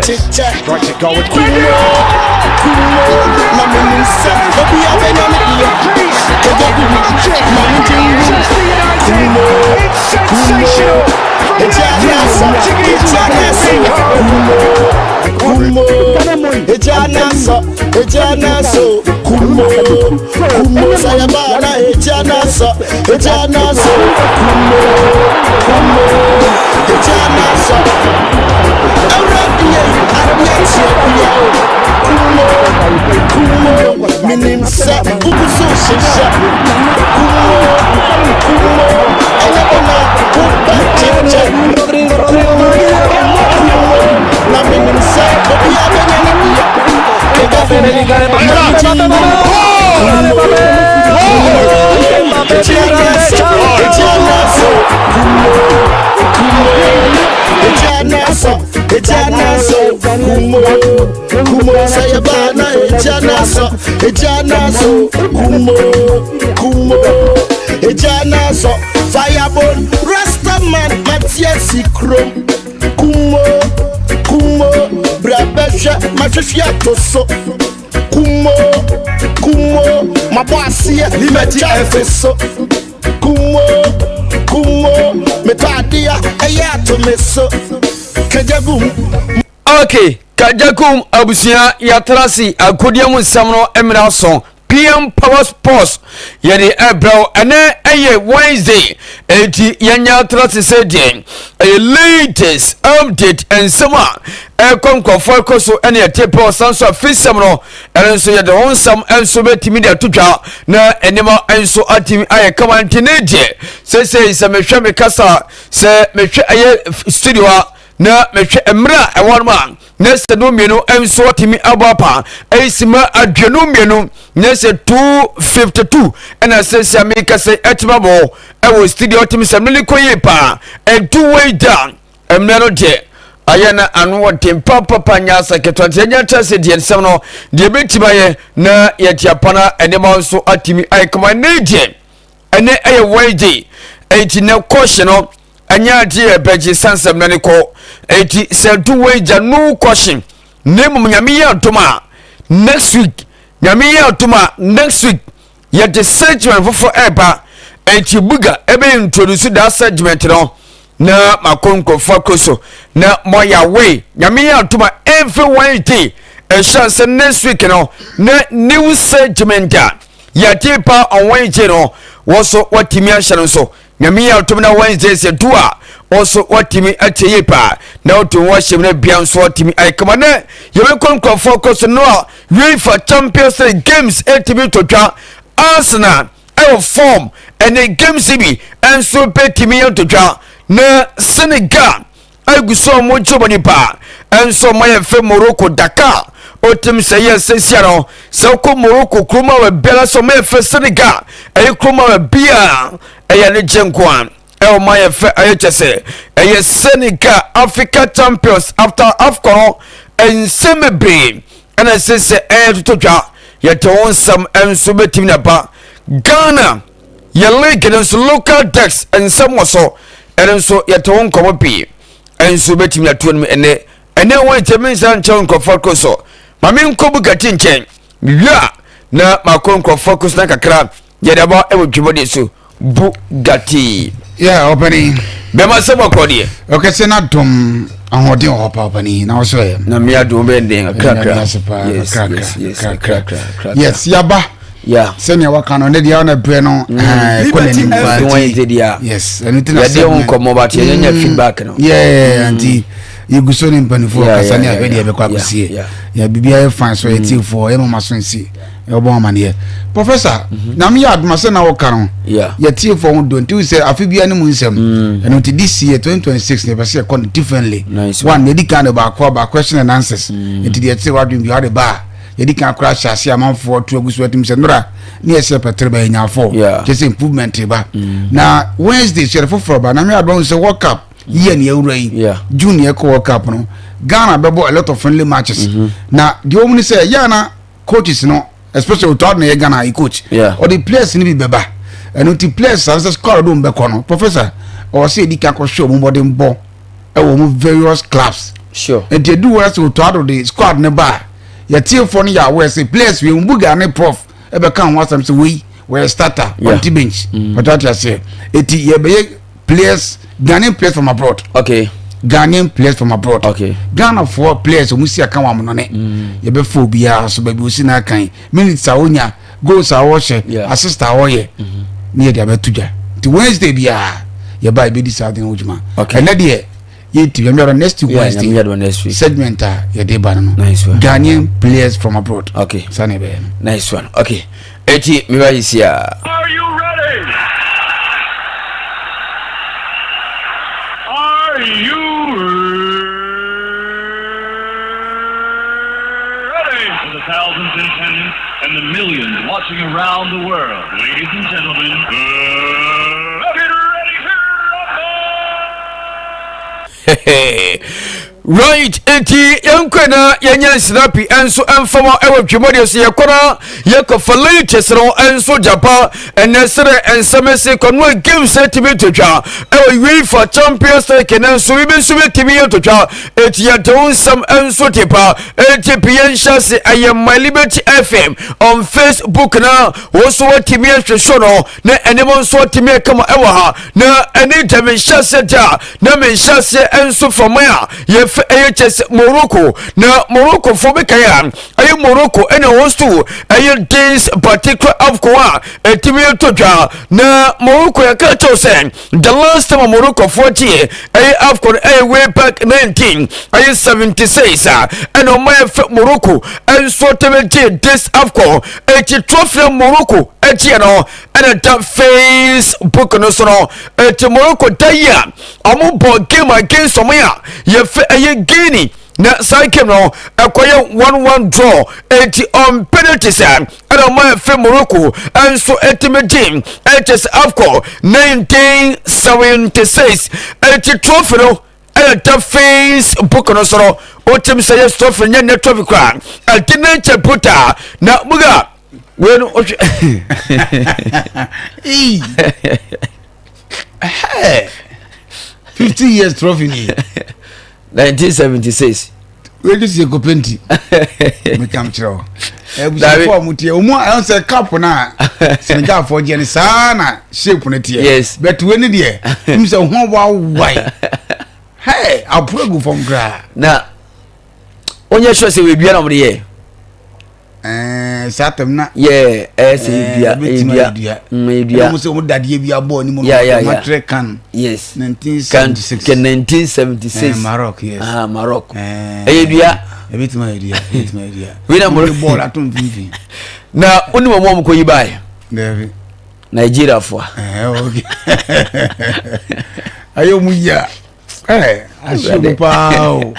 Tries to go with Kumo, Mami Nisa, Obi Abenami, Kumo, Kumo, Sayabana, Ejanaso, Kumo, minim sa, ubuso shisha. Kumo, ayabona, uba chicha. Na minim sa, obi abena niya. Kumo sayabana ejanaso fireball rastaman Matthias Krom Kumo brabesha mashishia toso Kumo mabasia liberty efeso Kumo metadia eyato meso kajagum. Okay, Kajakum Abusia Yatrasi Akodiamu Samno Emirason PM Power Sports Yadi Ebro and Wednesday Yanya Trasi Sedian a latest update and summer Conco Focus and a tape Sanso Fisamno and so Yada on some and so media to draw na anima and so atimi I come on teenage say some Meshami Casa say Mesh studio na mehwe emra ewon ma na se no mienu enso timi abapa eisima adwenu mienu na se 252 ena se se America se etimabo ewo studio timi se mliko pa e two way down emra no je ayana anu wotem papa nya seketwa nya chase die nsem no de betibaye na yetiapana enema nso atimi aikoma neje ene eye weje enti na question no anya die beji sansem na ne ko enti se do wager no question nemu nyame ya ntoma next week nyame ya ntoma next week ya the segment for eba enti buga ebe introduce that segment no na makonko focus na moya way nyame ya ntoma every Wednesday a chance next week no na new segment ya tipa on Wednesday no woso watimi ahye so nyame ya ntoma na Wednesday se dua also watimi ateye pa na otu worship na bia nso watimi ai kama na yebe konko focus no UEFA Champions League games atimi totwa Arsenal our form and the games bi enso petimi totwa na Senegal aguso mo jobani pa enso maye fe Morocco Dakar otim seye sesiano so ko Morocco kroma we bela so maye fe Senegal ay kroma we bia ay ne jenkwan El Maya IHS a Senegal Africa champions after AFCON and Semebre and I say to ja yet on some and subetim napa Ghana ya league and local decks and some so and so yet on come be and subetim na tuan me and then when James and Chonko focus so Mamin Kobu Gatin chain ya na makonko focus na kakra yadaba ewo jibodi so Bugatti. Yeah, opening. Bema sema kodi. Okay, say na dum ahodi opa opening. Na so ya. Na me adum bending krakra. Yes, yaba. Yeah. Send your work on the dia na bre no yes, anything I say. Ya come about your feedback no. Yeah, auntie. You go so in penny for kasani abedi be kwa kusie. Ya bibia fan so eti for e mama so nsi. Obo man here professor na me aduma se na wo kan ya tie for won don't you say afibia ni mu nsem and until this year 2026 ne be say con differently one the kind about question and answers into the tie wadun bi hade ba ye kan crash ase amanfo to agusu atim se nora ne ye se petre ba nya for just improvement ba na Wednesday share for ba na me aduma say World Cup year ne ewura yi junior World Cup no Ghana bebo a lot of friendly matches na the omni say ya na coaches no especially with Ghana Ghana coach or the players ni be beba and the players as score do be kono professor or say di kan ko show mo modern ball e wo mo various clubs sure and they do us to try the squad ne bar your team for ya we say players we mbuga ne prof e be kan wasam say we starter on the bench but what you say it ye be players Ghanaian players from abroad okay Ghanaian players from abroad okay Ghana for players omusi aka wa mo ne ye be fo bia so ba bi osi na kan minutes a onya goals a wo she assist a wo ye ne dia be tuja the Wednesday bia ye ba be this adin ojuma okay and there ye ti be next week Wednesday next week segment ye dey ban no nice one Ghanaian players from abroad okay sane be nice one okay eti me ba isia are you ready are you ready for the thousands in attendance and the millions watching around the world ladies and gentlemen get ready to right eti yankwana yanya snappy enso enfama ewa twemode so yakora yakofa latest no enso japa enesere ensamese konwa game set bi totwa ewa UEFA Champions League enso bi so betimi yototwa eti yaton sam enso tepa eti piensha se ayema Liberty FM on Facebook na woso watimi ahwehwo no na enemo so watimi kama ewa ha na anytime shase da na men shase enso from ya AHS Morocco na Morocco for Bekaya ayi Morocco ene hostu ayi this particular AFCON etimi toja na Morocco ya kacho sen the last time Morocco 40 ayi AFCON way back 1976 and on my Morocco and so temeti this AFCON eti trophy Morocco eti no and that Facebook no so eti Morocco daya amu bo game against Somalia ye aye Guinea na cycle no akoye 1-1 draw eti on penalties and on my Morocco and so etimedim HS AFCON 1976 eti trophy no at the Facebook no so otim say trophy nya trophy kwa atina chaputa na muga wenu 50 years trophy ni 1976 we just say kopenti me kam chiro e bu mutie omu an say cup na Senegal for je ni sana shape na tie yes but we ni de im say ho wa wai hey aprogu from gra na onye sure say we bia na mo de satem na bia mo se mo dadie bia bo ni mo matre kan yes 1976 Maroc yes Maroc bia ebitima idea we na mo ball atom vivi na oni mo ko yibai David Nigeria for okay ayo mu ya asho pao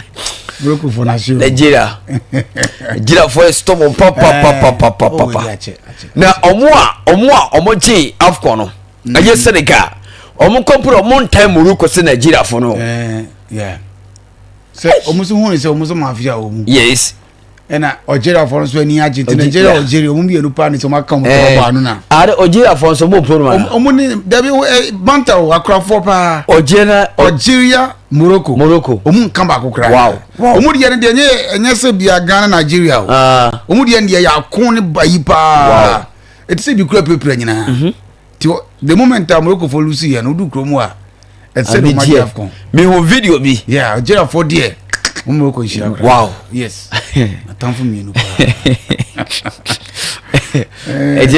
Broku for nation Nigeria for stop papa na omo chi AFCON no aye Senegal omo compare omo time Morocco se Nigeria for no yeah se omo so hu se omo so mafia omo yes ena Nigeria for so ani Argentina Nigeria omo bi enu pa ni so maka mo ba no na are Nigeria for so mo program omo ni dabi banta akra for pa Nigeria Morocco omu kan ba kokra wow omu de ne enye se bia Ghana Nigeria omu de ne ya kon ne bayi pa it say bi kura pepra nyina the moment Morocco for lose here no do kromu a it say no matter afcon me ho video bi yeah Nigeria for there Morocco is here wow yes atam for me no pa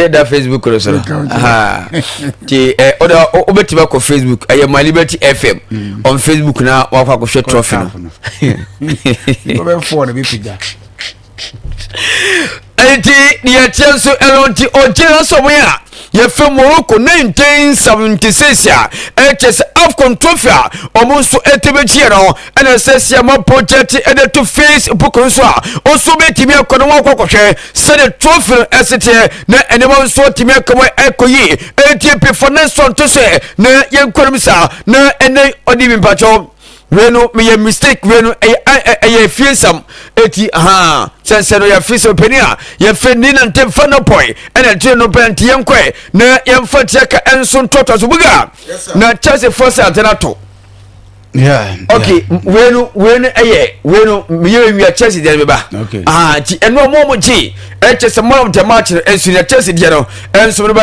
da Facebook ko so ti oda obetima ko Facebook ayema Liberty FM on Facebook na wa kwa ko share trophy no go be for the picture enti dia chenso elonti ojera somoya ye fe Morocco 1976 ya HS AFCON trophy omonso etebechie no ena sesia ma project ede to Facebook nso a oso betimi akono wa kwakwohwe se the trophy esete na enema nso timi akomo ekoyi ATP for next one to say na yenkoromisa na ene odi mpacho wenu me mistake wenu e fiesam eti sense no ya fiesam penia ye fendi na ntemfa no point ena tie no penti yenkwe na yemfa tiaka enso ntoto so buga na Chelsea force atenato Okay, when we are Chelsea there ba. Okay. And no more G. It's a more of the match and so the Chelsea general and so no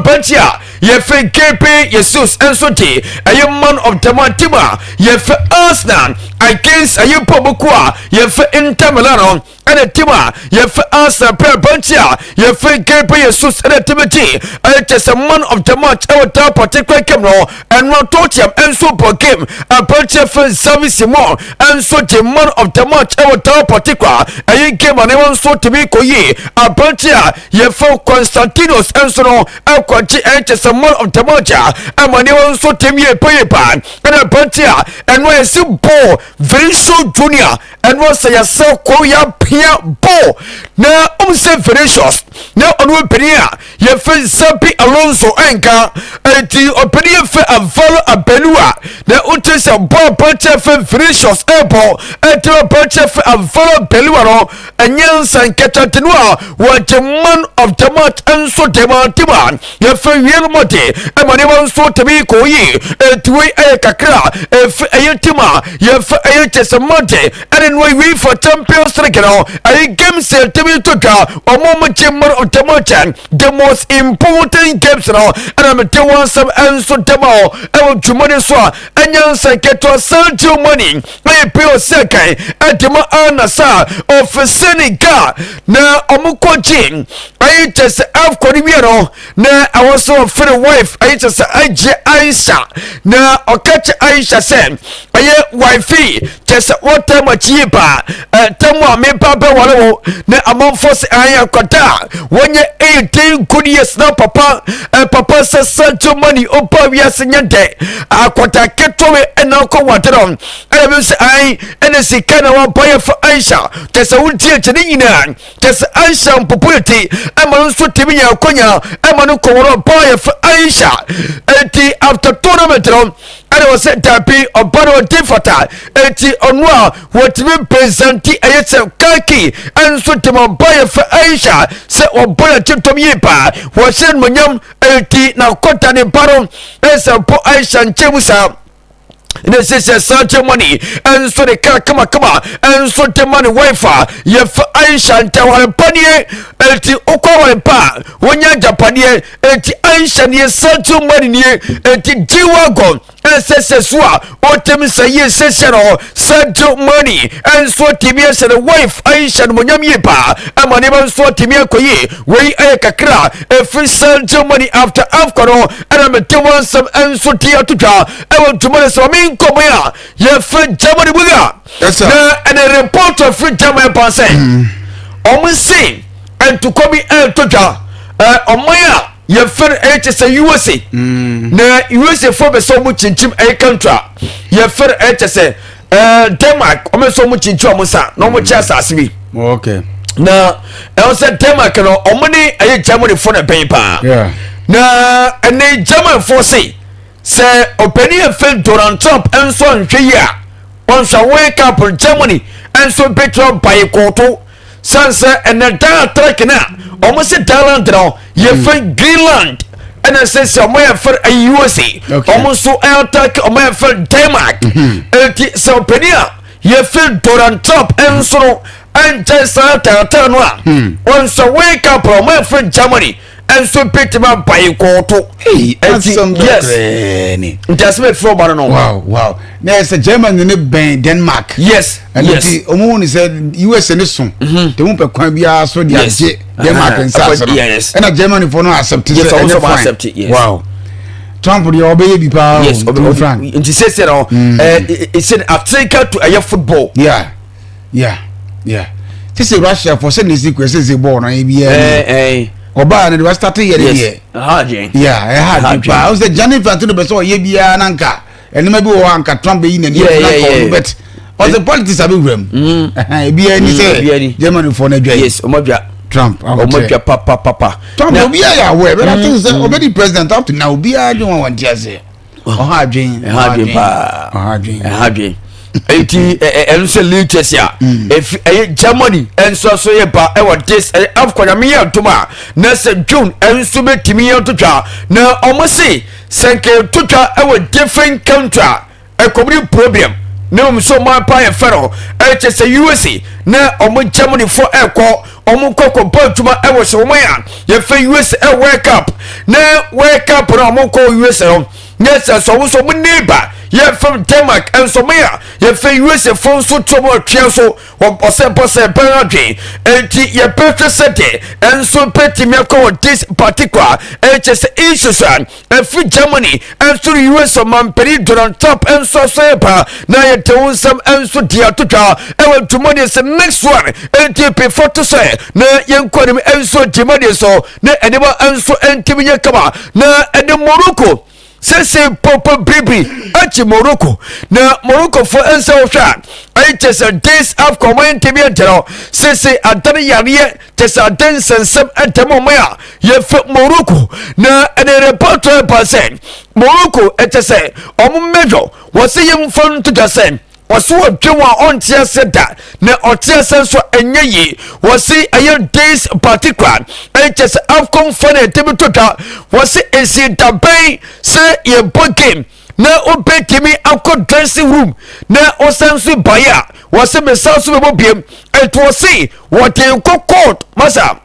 Bentia. Ye fe KP Jesus and Soti. A young man of Tamatima. Ye fe Arsenal against a young Pobukwa. Ye fe Inter Milano. And a Tima, ye for answer per Buntia, ye for Gabriel Jesus and a Timothy. I just a man of the match, our top particular camera, and not Totium and super game, a Buntia for service more, and so the man of the match, our top particular, and you came and everyone so to be Koye, a Buntia, ye for Constantinos and so on, a Quanti, and just a man of the match, and when you so to me a pan, and a Buntia, and when I see Bo, very so junior, and was a so Koya Bo na say Venetius na onu penia ye fe Sapi Alonso enka enti openia fe avalo abelua na utese bo panche fe Venetius ebo enti panche fe avalo belua no enyansa nketantenu a wa man of the match enso demantima ye fe wielmote e mane wonso tebi koyi enti we kakra e tima ye fe e chesemote and we for Champions League no I games to be took a moment chamber of Tamachan, the most important games now, and I'm a one some answer demo, I will to money swa, and yes, I get to sell your money, I pay a second, at the Anasa of Senegal. Now, Omuko Jing, I just have Corriero, now I was so for the wife, I just Aisha, now I'll catch Aisha said, I wifey, just what time a cheaper, Tamwa, me papa. Na among force aya kwata when you 18 good years now papa papa says Sancho money opa we asnyante akwata ketome enako wateron I say I NC kana wa boy for Aisha tesa wuntie chene nyina tesa Aisha popularity amanu so timi ya konya amanu ko boy for Aisha eti after tournament ron and I was said to be a bottle of different eti onwa what me presenti ayetse kaki and so to my boy for Aisha say o boy to me pa was said munyam eti na kota ne baron esa po Aisha nchemusa and says such money and so the car come and so the money wife ye for Aisha and tell panie eti okwa pa wonya japanie eti Aisha ne such money ne eti jiwagon and says so what them say yes such money and so tibia said the wife Aisha munyam ye pa and money so tibia koye we kakra every such money after afkono and I'm telling some and so tia to I want to money so come here, you free Germany buga. Yes, sir. And a report of free Germany pass. Almost say and to come here to ja. On my you free HSA USA. Na USA for so much in chim a country. You free HSA Denmark. Almost so much in Chomusa. No more chance as me. Okay. Now, I said Denmark no money a Germany for the paper. Yeah. Na and a German for say. Say opinion felt Donald Trump and so on once I wake up in Germany and so betrayed by a koto Sansa and the dark track now almost a talent now you find Greenland and I say somewhere for a USA almost so attack or my for Denmark so opinion you feel Donald Trump and so and just turn one once I wake up on my friend Germany and so picked him up by a quarter. Hey, that's some yes. Just made from I don't know. Wow. There's a German in the Denmark. Yes. And the Omun said US and this one. The Wumpa Quambia so the Denmark and South. Yes. And a German for no accept it. Yes, also accept it. Yes. Wow. Trump would obey be power. Yes, Frank. And he says, it's an Africa to a football. Yeah. This is Russia for sending secrets born. Oba and was started here. Yeah, I was the Johnny Fantino Beso, Yebia and Anka, and maybe Wanka Trump in the but all the politics have been be any Germany for a yes, Trump, Papa. Trump will be aware, but I think already president up to now be I don't want to say. Harding. Eti enso litres ya if Germany enso so ye ba e what this afkwana me atuma na se June enso betimi atwa na omo se senke tutwa e what different country community problem no so my pa fero chese USA na omo Germany for eko omo koko batuma e wo so ya ye fe USA wake up na wake up na omo ko USA yes so mo neighbor ye from Denmark and Somalia ye fe USA phone so tomo twa so o se penadwe enti ye petre sete and so peti me ko this particular HS issues and free Germany and so US man peri Donald Trump and so pa na ye tewon sam and so dia toka e want to money the next one enti pe photo say na ye nkwani and so Germany so na enema and so enti me kama na ene Morocco Sese popo bribi achi Morocco na Morocco for ensa osha ai tesa days of comment bi antero sese adane yare tesa den sensem atemo maya ye fe Morocco na ene reporter person Morocco etese omo mejo wose yem fon to gasen wose odwa on tia seda na otia senso enye yi wose aye days particular HS afcon fane tebitoka wose esi dabai se ye game na obetimi akọ dressing room na osanso baya wose mesanso bebo biem etwose wote court masa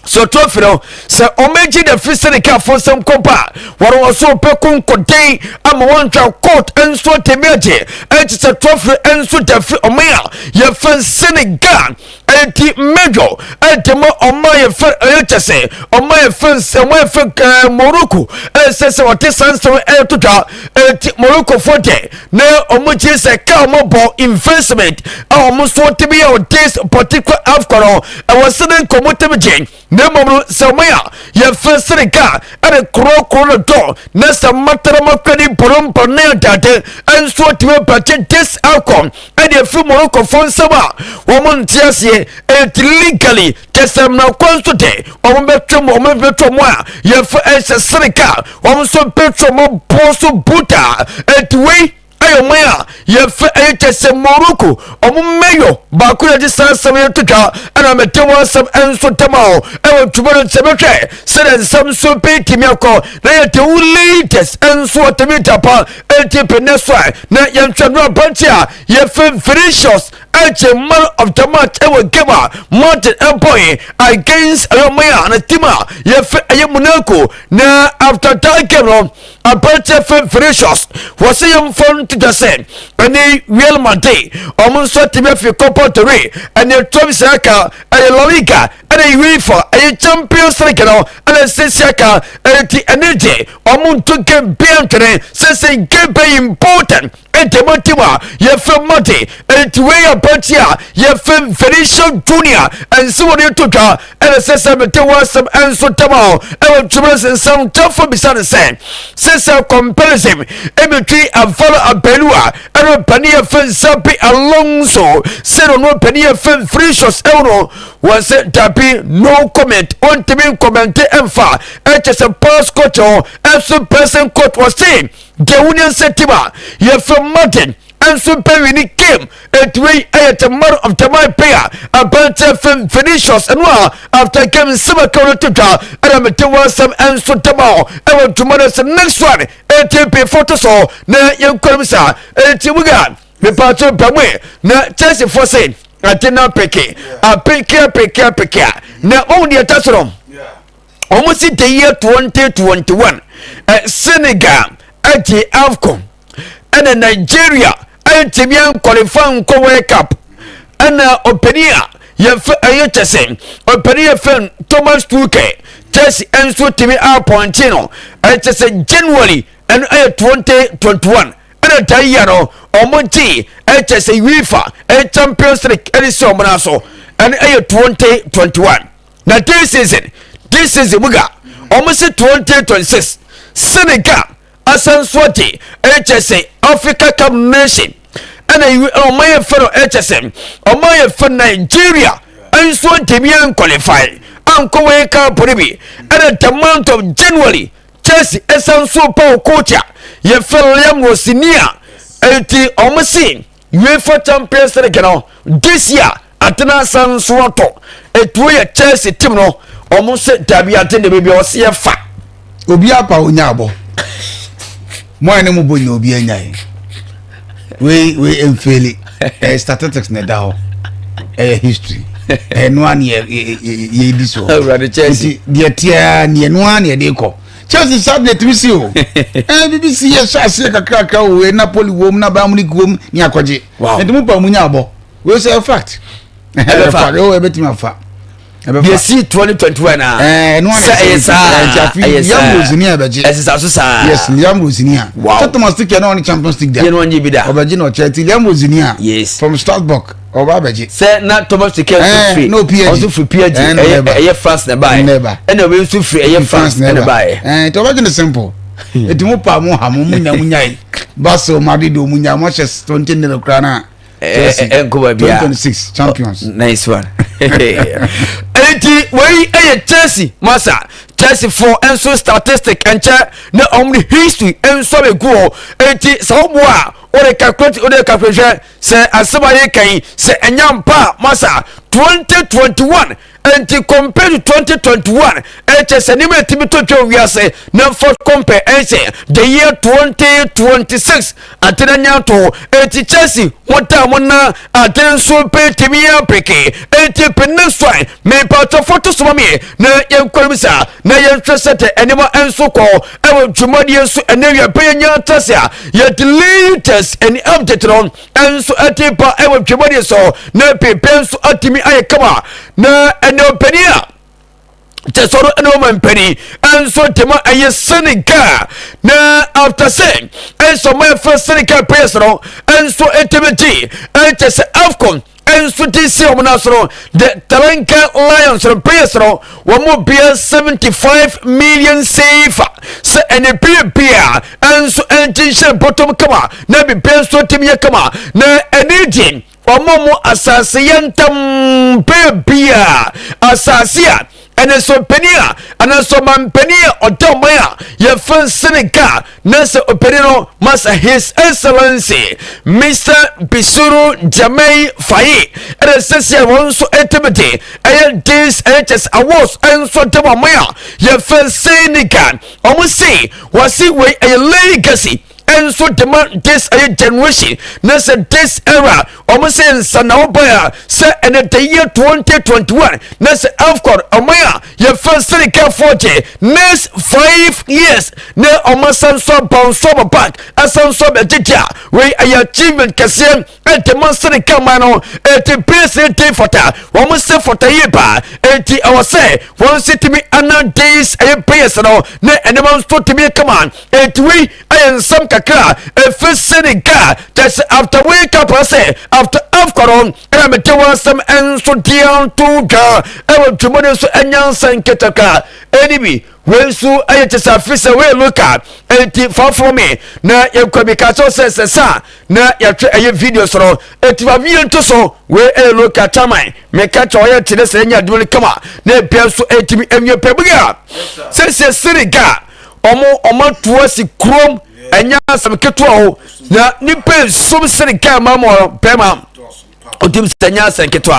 so trofino se omeji the physical for some compa waro so pekun kodin ama wontra court enso temeje enti se trofino enso defi omea ye fan Senegal enti mejo enti mo omaye fan etese omaye fan Morocco se wote sanso etuta enti Morocco forte na omoji se ka mo investment omo so tebia o this particular afcon e was sudden komotemeje Nemo Samaya, ye first Senegal, and a crow door, Nessa Mataramakwani Porum Ponel Date, and so to a budget this outcome, and a few Morocco phone Sama, woman Tiasie, and legally, Tessam now consultate, or Metro Moa, ye for a Senegal, also Petro Poso Buta, and way. Maya, ye fe Morocco, Meyo, Bakura Distance Tuka, and I'm a Tower some answer tomorrow, and want to run cemetery, said some so pay Timiako, they are the latest and so to meet up, and tip in this way, not young Chandra Pantia, ye Felicious, and a man of the match, I will give her Martin Employee against Maya and a Tima, ye fe Monaco, now after Taikero, a Pantia Felicious, was a young phone to the same, and they real Monday, almost so to me if you couple to read, and your Travis Aka, and a Lolica, and a UEFA, and a champion striker, and a Sessiaka, and the energy, almost to get Bianca, says a game very important, and the Motima, ye from Monday, and to way a Pantia, ye from Felicia Junior, and so on you took her, and a Sessa some answer tomorrow, and to some tough for beside the same, says a comparison, every and follow a Belua, and a Pania Fen Sapi Alonso, said on no Pania Fen free shots euro was it tapi no comment on to be commented and far, as a pass coach or as a person court was saying, the Union Setima, ye from Martin. And so Perry came at way at a month of the my pair about Felicious and well after coming summer Coratuka and I'm to some answer tomorrow. I want to monitor the next one and take photos or na young commissar and we got the part of Pamwe na Chelsea for saying I did not pick it. I pick now only a touchroom. Almost in the year 2021 Senegal at the AFCON and Nigeria Timian qualifying co wake up and Openia Yefayetesen Openia fan Thomas Tuke Chelsea and so Timmy R. Pontino it's a January and 2021 and a Tayano Omonti it's a UEFA a Champions League Edison Monaso and 2021 now this is Muga almost 2026 Senegal Asanswati HSA Africa Cup Nation and a my fellow HSM or my friend Nigeria and so Timian qualify Uncle Weka Puribi and at the month of January Chelsea Esanso Paul Kocha ye fellow Liam Rosinia LT Omasi UEFA Champions League this year at Nasan Swato it way a Chelsea team no almost said Tabiatin the baby or see a fact Obiapa Unyabo. Mo ene mo bonyo obi anyai we enfeli statistics na da ho history no an ye di so Chelsea de tia ne no an ye de ko Chelsea subject we see o BBC yes ase kakaka o Napoli wo na Bayern Munich wo ni akoje entimu pa munya abo we say fact fact o ebetimi afa BSC 2021 no one Liam Rosinia beje yes Liam Rosinia Thomas Tuchel no Champions League there no one be there obaje no Chelsea Liam Rosinia yes from Strasbourg oba beje say na Thomas Tuchel free no PSG also free PSG France na buy and we so free France na buy to obaje no simple etimu pa mo ha mo munya munyai Barca Madrid o munya Manchester 20 nil krana 2026 champions nice one enti we Chelsea masa Chelsea for enso statistic enche na omni history enso be go enti sawoa ore calculate se asabaye kan se enyampa masa 2021 enti compared to 2021 HS anime tibito twa wiase na for compare the year 2026 atenya to enti Chelsea wota mona atenso pe timia peke enti peneswa me pato photo so me na yenkwamisa na yentressete anima enso ko ewo dwumadi enso enewia pe nya tasia ye latest any update on enso atipa ewo dwumadi so na pepenso atimi ayekama na enopenia tesoro enomampeni enso tema aye Senegal na after saying enso my first Senegal players no enso etemeti entese AFCON enso tisi omunasoro the Talenka Lions no players no wamo bia 75 million safe se ene pia enso entinche bottom kama na bi penso timye kama na enidin omomo asase yentam bia asasia ene so penia ana so mampenia odomaya ye fan Senegal nasa operino masa his excellency Mr. Bisuru Jamai Faye ene sesia wonso etemete aye this HS awards enso domaya ye fan Senegal omusi wasi we a legacy and so demand this a generation nasa this era almost in Sanobaya say and the year 2021 nasa AFCON omaya your first Senegal 40 next 5 years na omasan so bounce back asan so betija we a achievement kasian and the Senegal mano at the president fota almost say for yepa and our say one city me another days a personal na and the man to me come on and we I am some first Senegal that's after wake up I say after AFCON and I'm telling some and so down to go I will to money so and ketaka enemy when so I just officer we look at and far from me na you could be catch says sa na ya video so it va bien to so we look at time me catch oya tire say nya do kama na bia so etimi emye pebuga say Senegal omo tuasi krom enya sam keto ho na nipa som Senegal mamo pema otim senya san keto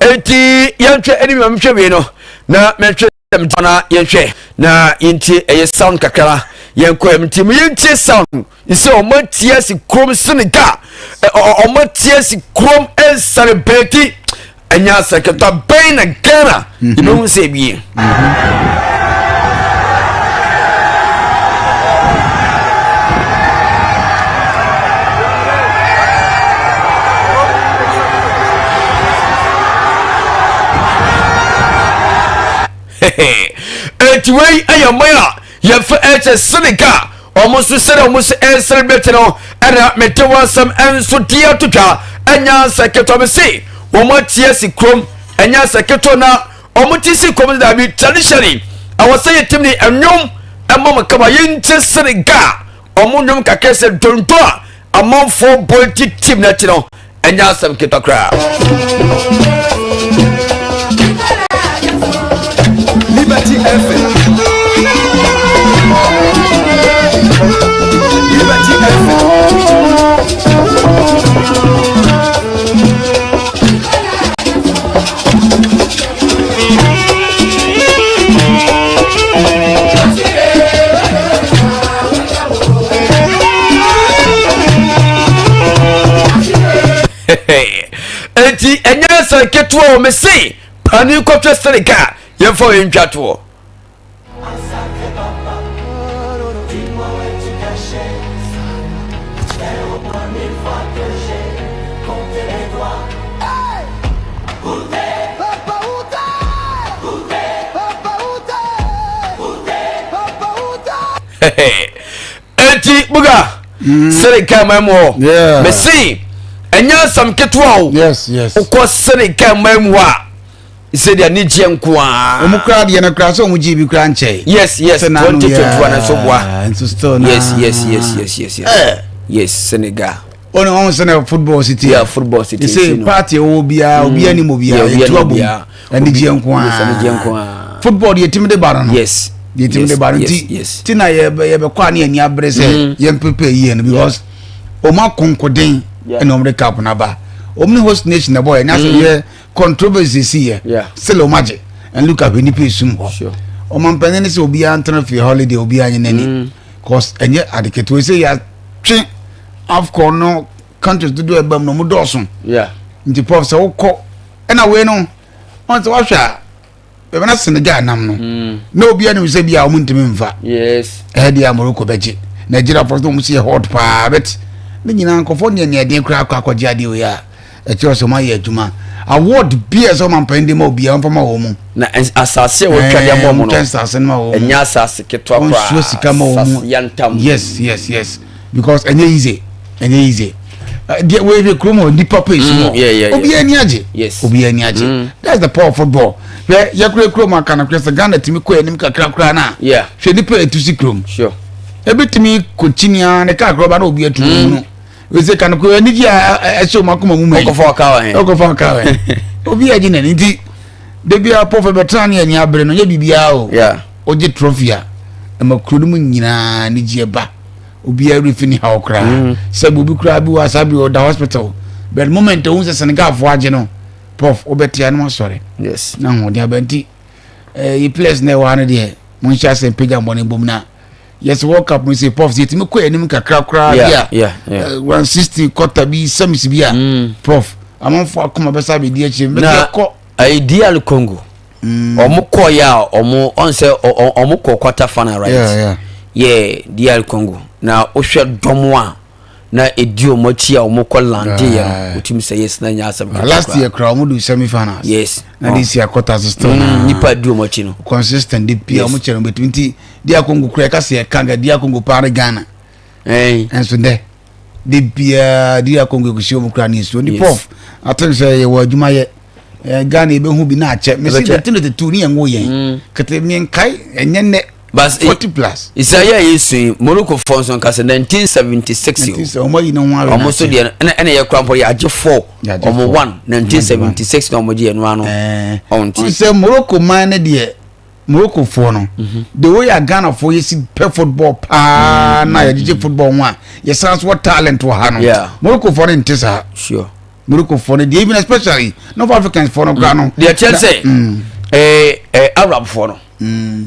enti yantwe enimi amhwe we no na metwe mtana yehwe na inti eye sound kakara yenko emtim yenti sound ise omatiasi krom Senegal omatiasi krom celebrate enya san keto ben na Ghana ibe se bie way ayamaya ya fa Senegal almost said almost celebrate no and metewa some and so dear to ja anya saketo me say womatie si krom anya saketo na omuti si krom da bi traditionally I was say team ni enyom amama kama yinche Senegal omunyom kakese donto among 4 Baltic team na tino anya sam ketokra Liberty FM. Liberty FM. enti enya sa keto o me say pani kwatwa Senegal ye fo entwato enti buga Senegal memo me say enya sam keto o yes uko Senegal memo a ise dia ni je nko a omukra de na kra so omuji bi kra nche yes 2021 na so boa yes Senegal ono on Senegal football city you say party obia ni mobia etuabu ani je nko a football de team de bar no yes the team de bar ti na ye be kwa na ani abrese ye mpepe yi no because o ma konkoden and omre cup na ba omni host nation na boy na so ye controversy see here still o magic and look at any place sum ho o man panen se obi antena fi holiday obi anye nani cause enye adeketo we say ya twe afcon no countries do ebam no mudoson nti prof se wokọ na we no on se wahwa be na Senegal nam no na obi anu se bia o muntimi mfa dia Morocco beje Nigeria for them see hot pa bet ni nyina nkofo ne ne de kra akwaje ade o ya e che so ma ye adwuma award bia so man pende ma obi an fama wo mu na asase wo twa de mo no enya asase keto akwa sika ma wo mu yes because enya easy dia we be kromo di papa is mo obi ani age that's the power of football where ya kromo aka na kwesa Ghana timi ko enim kakra na hwe di pa etusi krom sure ebitimi kochinia ne kakra ba na obi atu no we say kan ko ani dia e so makoma mu mai okofo ka we obi agi na nti de bia pofe betania ni abre no ya bibia o oje trophy a makuru mu nyina ni gie ba obi a refini ha okra sabu bi kra bi wasabi o da hospital but moment o unse Senegal fo age no prof obetia no sorry yes na ho dia banti e place na wa no de mun sha se pega mbone bom na yes World Cup we say prof zeti me ko enim kakra kra yeah 160 quarter bi semis bi a prof amanfo akoma besa be di achi me ko ideal Congo omo ya omo onse omo quarter final right DR Congo na ohwe domo a na edio mochi a omo ko lande ya utim say yes na nya asem last year kra omo do semi finals yes na this year quarters still nipa dio mochi no consistent de pia omo chere between DR Congo kra ka se kanga DR Congo pare Ghana enso de pia DR Congo ko shi omo kra ni so ni prof atin say ye wa adwuma ye Ghana ebe hu bi na ache me say the two ni enwo yen kete mi nkai enye ne but 40 plus Isaiah yesu Morocco fonson kase 1976 omo yi no wa omo so de na ye krampo ya age 4 omo 1 1976 na omo de no ano on say Morocco man de Morocco for no the way Ghana for you see play football pa na ya DJ football one you sounds what talent wa ha no Morocco for intesa sure Morocco for the even especially North Africans for no grano they tell say Arab for no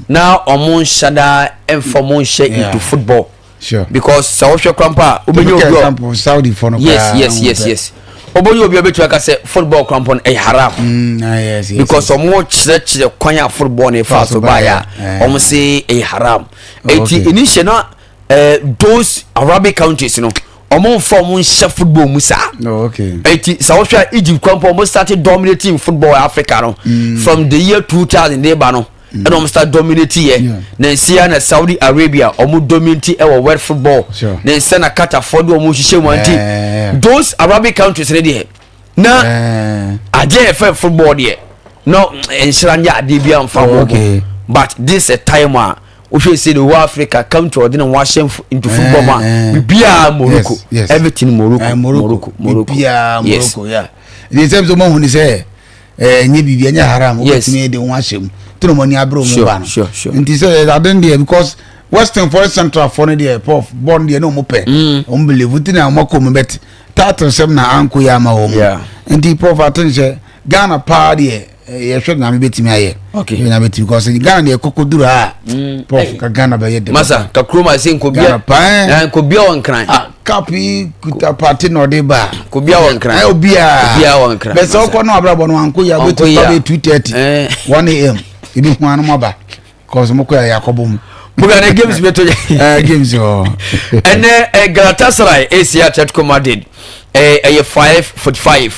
now omon shada information into football sure because South Krampa obenyo example Saudi for no yes obenyo obi obetu aka say football crampon haram yes because omo chire kwanya football na fa so baya omo say haram eti initial na those Arabic countries no omo form chef football musa eti South Egypt crampon omo started dominating football Africa no from the year 2000 they ba no and almost start dominating here. Then see na Saudi Arabia almost dominating our world football. Then send a Qatar for the almost those Arabic countries ready. Now, I JFF football here. No, and Shranja DBM for but this a time where we should say the whole Africa come to didn't wash into football man. We be Morocco. Yes. Everything Morocco. Morocco, yeah. The terms of money say nyi bibia nya haram obetimi de won ahyem tino moni abro mu ba no nti say I don't there because Western Forest Central for no there prof born there no mo pe believe tina makom bet title sem na anko ya ma wo nti prof attention Ghana pa there ye hwe na me betimi aye okay na betimi because Ghana na kokoduru a prof ka Ghana ba ye de masa ka kroma se nkobia na nkobia won kran kapi kuta party no de ba nkobia won kran obia won kran be so ko no abrabo no anko ya betu ba 2:30 1 am ibi hu anu maba cause mo ko ya yakobum buga na games beto games yo ene Galatasaray Asia Atletico Madrid 5:45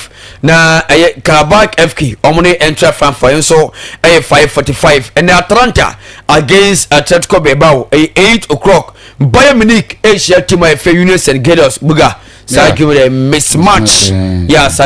na Karabakh FK omne enter fan for so 5:45 and Atalanta against Atletico Bilbao 8 o'clock Bayern Munich Asia team FA Union St. George's buga give a mismatch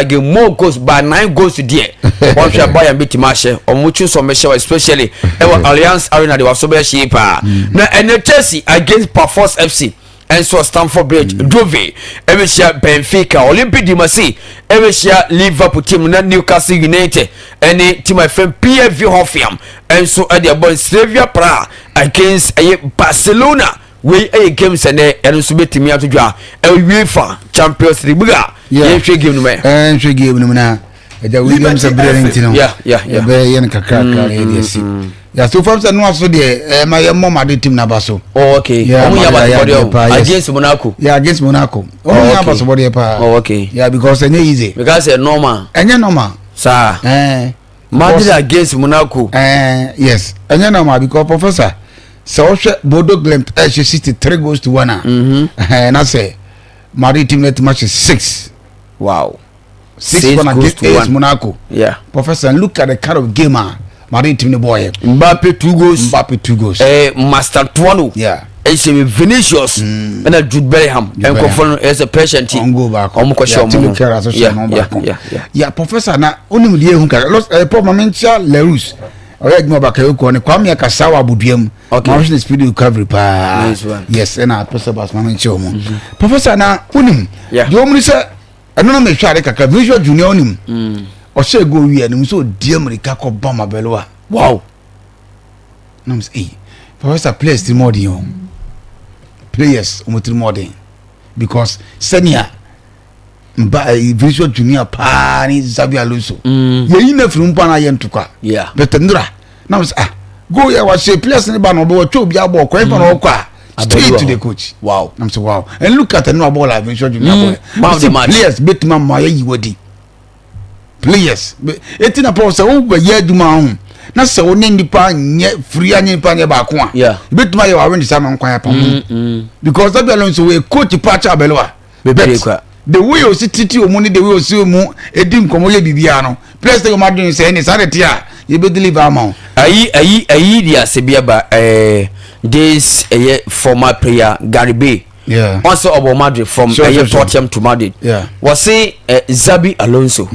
give more goals by 9 goals to there one shot Bayern beat Marche omuchu so mesha especially Allianz Arena they were so be shape na Chelsea against Pafos FC and so Stamford Bridge Dove Emesia Benfica Olympique de Marseille Emesia Liverpool team na Newcastle United any team FM PSV Hoffenheim and so at the ball Slavia Prague against Barcelona we games and so betimi atodwa UEFA Champions League buga ye hwe game no me hwe game no na eja Williams Abrerentin no yeah be yen kakra area si ya so from say no aso de ma ye mom ade team na baso okay omu ya ba against Monaco against Monaco omu ya baso body pa okay yeah because enye easy because normal sir Madrid against Monaco yes enye normal because professor so Bodo Glimt 63 goals to 1 and I say Madrid team net match is 6 wow 6 against AS Monaco yeah professor look at the kind of gamer Madrid team the boy Mbappe 2 goals Master Tuano yeah Vinicius and Jude Bellingham and confirm as a patient team yeah professor na only the hunka lost Mencha Leroux oya gmo ba kayo ko ne kwame akasawa buduam machine speed recovery pa yes and professor Basman Chomo professor na unim the omni say eno na me hware kaka Visual Junior onim o she go wi anim so die America ko bama belwa wow nam say professor players the more the players umutri more than because senior Visual Junior pa ni Xabi Alonso ye ina firum pa na ye ntukwa but ndura now go ya wa say players ni ba no bo twa obi abo ko even no kwa straight to the coach wow I'm so wow and look at the no ball like Visual Junior players bet man ma ye wodi players etina pa so wo ya aduma ho na se wo ne ndipa nye free anye pa nye ba ko a bet ma ye wa win sama nkwan ya pa because Xabi Alonso we coach Pacha Belwa the way o sititi o mu ni the way o si o mu edim komo ye bibia no place the madun say ni sanity a ye be deliver amount ayi dia sebia ba this former player Gary Bay also about Madrid from Tottenham to Madrid was say Xabi Alonso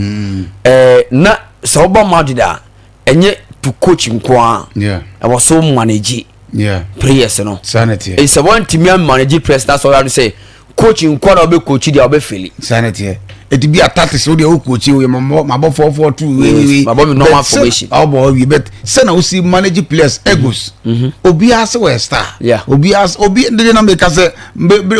na soba Madrid a enye to coach nko a was so manage players no sanity it's a one team manage players that's all I say coaching kwara be coach dia be feel sanity it be attack so dey coach we mabo 4-4-2 mabo normal formation obo we bet say na we see manage players egos obi as we star obi dey na make say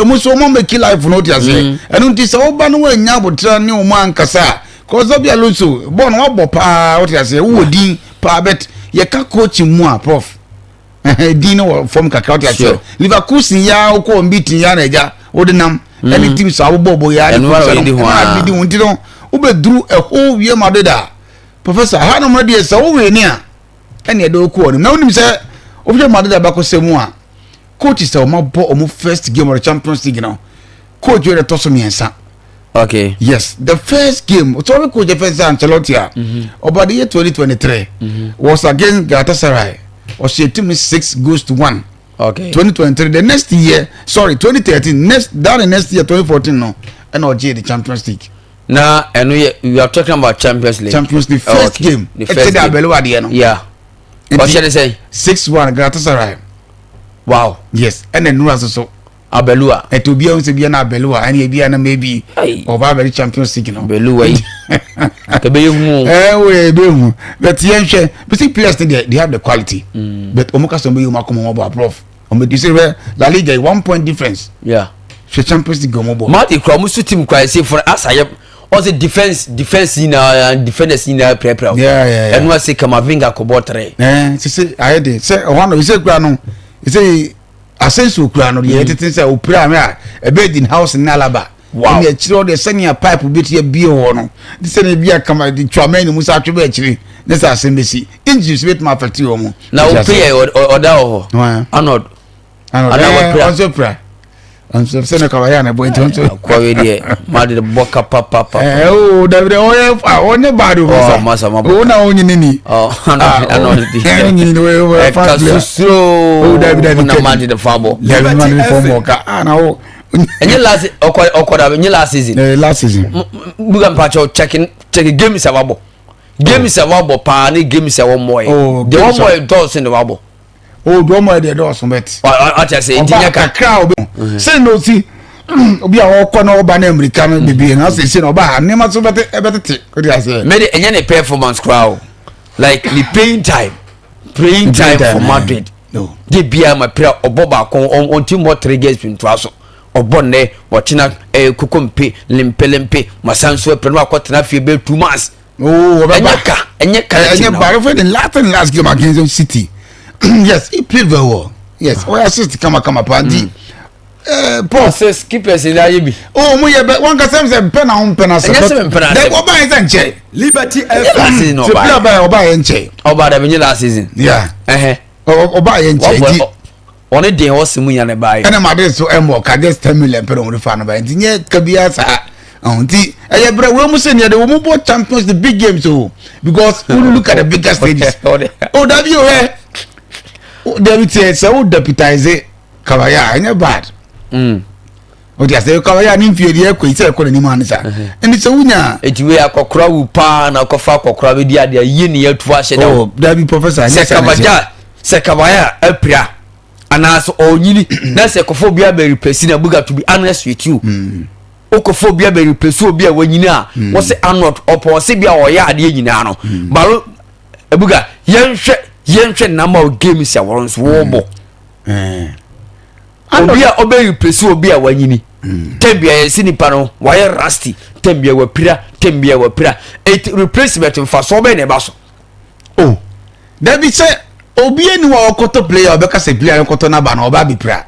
mo so mo make life no dia say enu nti say oba no wa nya abotra ne o mo ankasa cause Xabi Alonso bon wo bo pa what ya say wo din pa bet ye ka coaching mu a prof dino from kakao ya say Leverkusen ya ko mbiti ya na eja odinam any team so bobo ya and di wonti no ubedru a whole year madeda professor ha no mrede say wo we ni a ene e do ko na onim say ofje madeda ba ko semu a coach say o ma bo o first game of the Champions League now coach we to so miensa okay yes the first game so we coach first Ancelotti about the year 2023 was against Galatasaray was a team 6 goals to 1 okay 2023 the next year 2013 next year 2014 no and OJ the Champions League now and we are talking about Champions League first game the first game what should I say 6-1 Galatasaray wow yes and then no so Abelua it will be on Sebia na Abelua and you be an maybe over very Champions League no Abelua but yeah but see players they have the quality but omoka so you makomo about prof you say La Liga 1 point difference yeah Champions League omobo Marty Kromusu team quite say for us I also defense in defenders in prepare. Yeah. And was say Kamavinga kobotre. Say I did say one of say grano. He say Asensu grano the editing say opera a bed in house in Alaba. Wow. Me chiro de senior pipe bit here be no. This say be kama the Chouameni Musa atwe actually. This asembesi. Injuries with my fati omo. Now play or Arnold. Also pra. I'm so sene Kawaya na boy tonto. Kwa we dey. Ma de boka papa. Oh, David onye bad o masa. Oh na onye nini. Oh, Arnold. Onye ni we fast. Oh, David na ma de fabo. David man inform ka. Na o. Enye last okoda enye last season. Last season. Buga mpacho check game is awabo. Game is awabo pa ni game is awo moy. The one boy does in the wabo. Oh, do mo dey do so bet. I just say engineer kakra obi. Say no see. Obi a wo kọ na oba na America no bibi na say no oba ne ma so bet ebetete. What do I say? Me dey enye ne performance crowd. Like the playing time for Madrid. No. Dey bia my prayer oboba kon on team more 3 games into aso. Obonne watchina kukumpe limpelempe masanso e preno akotena fie be 2 months. Oh, enye bare for the last game against City. Yes, he played very well. Yes, we assist kama pandi. Paul says keepers in Ayebi. Oh, mo ye be one ka say pen na on pen as. Yes, pen as. They go buy nche. Liberty last season no buy. Oba nche. Oba da be last season. Yeah. Oba nche. One day was mu ya ne buy. And Madrid so emo ka just 10 million per on the fan buy. Ntinye kabia sa. Nti eye bre we mu say ne de we mu both champions the big games so because when you look at the bigger stages. Oh, that you David says so deputize Kawaya ain't bad. O dia say Kawaya ni mfie de akwa ise akwa ni man sa. Eni se wunya ejiwe akokora wu pa na akofa akokora be dia de ye ne yatu ahye da. Oh, David professor se Kawaya apira anaso onyini na se kofo bia be replace na buga to be honest with you. Okofo bia be replace obi a wanyini a wo se Arnold opo se bia o ya ade nyina no. Baro ebuga yenhwe number of games ya wons wo bo obi a obe replace obi a wanyini tembia yesi nipa no waye rusty tembia wapira it replacement mfa so be ne ba so. Oh, David say obi eni wa okoto player obeka say player okoto na ba na oba bi pra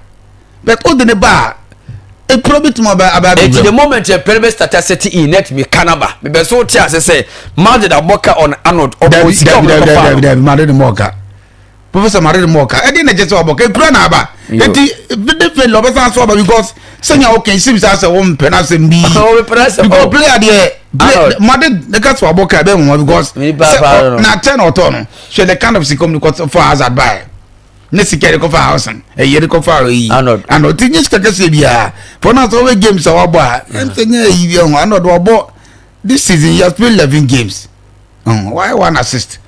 but o de ne ba e probit mo ba aba bi the moment your pelvis started setting in net me kanaba me be so tia say Madrid aboka on Arnold opposite David Madrid moka Professor Madrid moka e dey na just aboka e kura na aba enti different lo be san so aba because senya okay seems as a woman penance bi because player there Madrid the cast for aboka be mo because na 10 or 10 no she the kind of sikom because for hazard by Nesi kere ko fa house e yere ko fa yi and tinye skaka se bia for now so we games our boy emtenye yi bi ho and obo this season he has played 11 games why one assist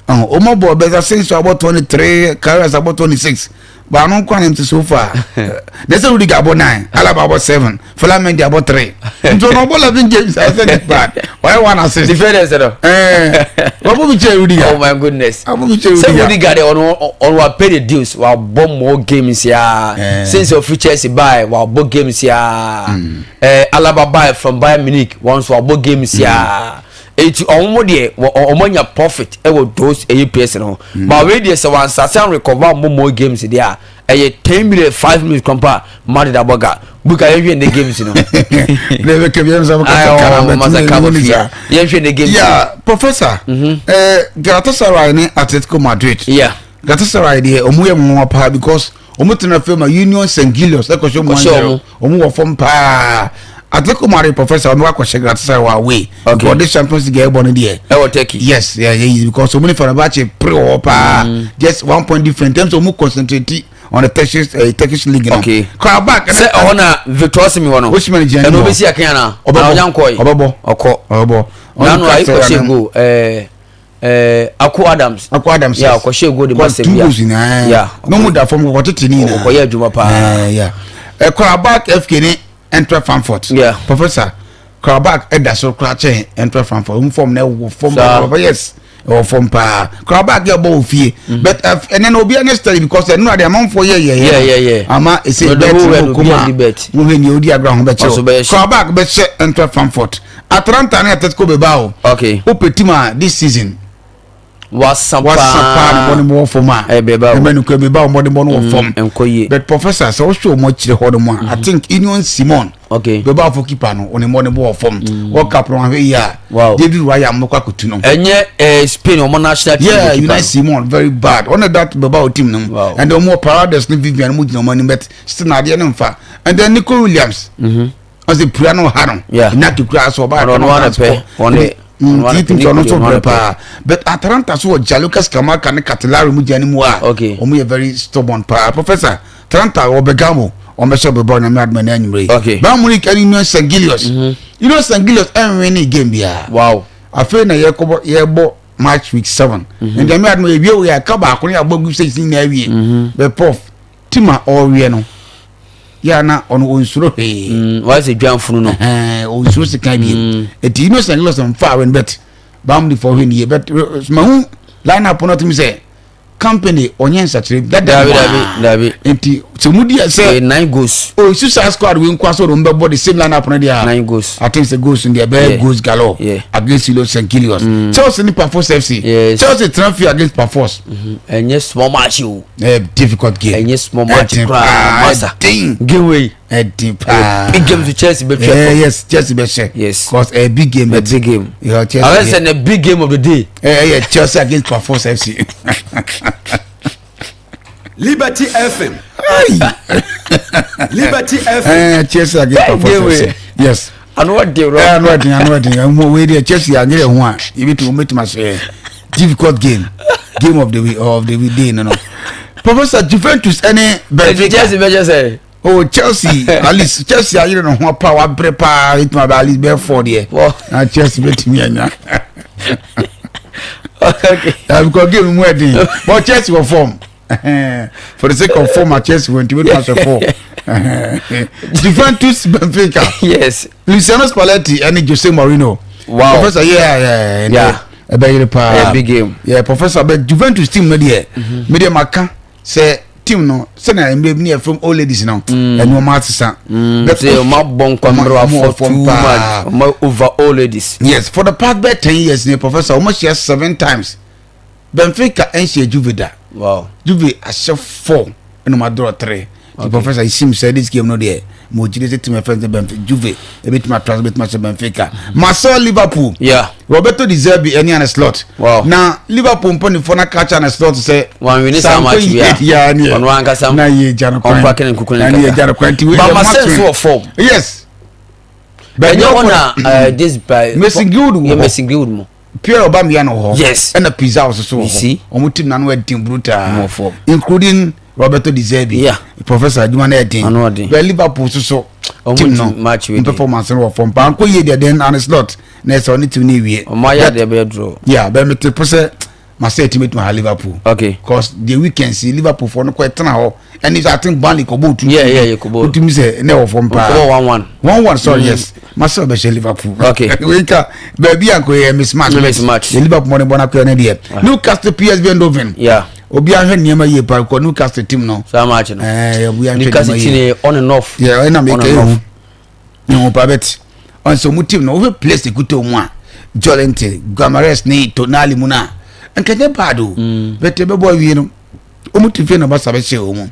omo boy better since about 23 careers about 26 but I don't him to so far they say Rudiger about 9 Alaba about 7 Flamengo about 3 so no about 11 games I said it bad why one assist defenders what will be Rudiger? Oh my goodness how will be Rudiger on what pay the deals while bomb more games here since your futures buy while both games here Alaba buy from Bayern Munich once while both games here eti omo de omonya profit e wo those APS no but we dey say one sasa recover more games there e 10 minutes 5 minutes compare Madrid aboga buka ye the games no never come here some the games yeah professor Galatasaray ni Atletico Madrid yeah Galatasaray dey omo ye mo pa because omo tena film Union St. Gilloise e ko show mo omo wo form pa Atletico Madrid professor we ko share Galatasaray away because the Champions League born there e wo take yes yeah because so many Fenerbahce pre pa just 1 point different terms omo concentrate on the Turkish league okay Karabakh say ona Victor Osimhen wono which man je no be see akan na onyankoi obo na no ayi ko share go Aku Adams yeah ko share go the boss yeah no mu da form ko titini na ko ya adwuma pa yeah Karabakh FK ni enter Frankfurt yeah professor Karabakh eda so krache enter Frankfurt form na form yes or from pa Karabakh get bo fie but and then obi na study because no dey amount for yeah ama e say bet kuma we ni odi agra ho be che Karabakh be che enter Frankfurt Atlanta and Atletico Bilbao. Okay. Opetima this season. What's some more for ma? Bilbao more than one form. But professor, so show much the Hodemon. I think Union Simon. Okay. Bilbao for Kipano on the morning ball form. Walk up on here. Wow. David Raya Mokakutuno. And yet, Spain or national team. Yeah, United Simon very bad. Only that Bilbao team. Wow. And the more Paradise Vivian Mudino money, but still not the number. And then Nico Williams. As the piano Haron. Yeah. Not to class or bad. But Atalanta so Jalukas Kamaka and Catalari Mujanimua. Okay. Omi a very stubborn professor. Atalanta or Begamo or Mesha Bebon and Madman anyway. Okay. Bamuri can you know St. Gilios. You know St. Gilios any game here. Wow. I feel na Yakobo Yabo match week 7. And the man may be a Kaba Korea Bogu says in every the prof Tima or Rieno. Yana on Unsuro. Why is it John Funo? Unsuro can be a Tino St. Louis and far and bet bound for him here. But Mahu line up on what say company onion such that David. So Moody say 9 goals. Oh, Suicide Squad win Quaso Rumba body same line up on the 9 goals. I think the goals in the bed goes galore against Los St. Gilios. Chelsea Nipa Force FC. Chelsea transfer against Perforce. And yes, small match you. Difficult game. And yes, small match. Giveaway. Big game to Chelsea. Yes, Chelsea better. Yes. Because a big game. A big game. Yeah, Chelsea. I said a big game of the day. Yeah, Chelsea against Perforce FC. Liberty FM. Liberty FM. Chelsea against Perforce FC. Yes. And what they wrong? I'm waiting. Chelsea against one. You need to make my say difficult game. Game of the week day. No. Professor Juventus any Chelsea. Oh, Chelsea, at least Chelsea, I don't know what power prepare it, my at least bear 4 there. Now Chelsea bet me, okay. I'm going to give him wedding, but Chelsea will form. For the sake of form, Chelsea went to win match 4. Juventus, Benfica. Yes. Luciano Spalletti and Jose Mourinho. Wow. Professor, yeah. A big game. Yeah, Professor, but Juventus team, media Maka say. Team no send I may near from all ladies now and no matter but say my bon camera for too much over all ladies. Yes, for the past 10 years the professor almost 7 times Benfica and Juve da. Wow. Juve a 4 and my draw 3. The professor he seems say this game no there. Motivated to my friends Benfica Juve a bit my transmit match Benfica. Marcel Liverpool. Yeah. Roberto De Zerbi any on a slot. Wow. Now Liverpool put for na catch on a slot to say one we need so much yeah. On one ka some. Na ye jano kwa. And ye jano kwa. But Marcel so form. Yes. But you wanna this by missing good. You missing good mo. Pierre Aubameyang ho. Yes. And the pizza also so. You see. Omo team na no team brutal. More form. Including Roberto De Zerbi. Yeah. Professor Adumane Edin. But Liverpool so team no match with performance no form. But ko ye there then on a slot. Next on it to ni we. Omaya dey be draw. Yeah, but me say my say team to Liverpool. Okay. Because the weekend see Liverpool for no quite turn ho. And if I think Burnley ko both. Yeah, you ko both. Team say no form pa. 1-1. Sorry, yes. Myself be Liverpool. Okay. We can baby anko mismatch. The Liverpool money bona ko na there. Newcastle PSV Eindhoven. Yeah. Obi ahwe niema ye pa ko Newcastle team no. So much no. Obi ahwe Newcastle team on and off. Yeah, na make you. No pa bet. On so mutim no we place the good to one. Jolente, Gamares ni Tonali Muna. And can you pado? But the boy we no. Omutifе na basa be she omo.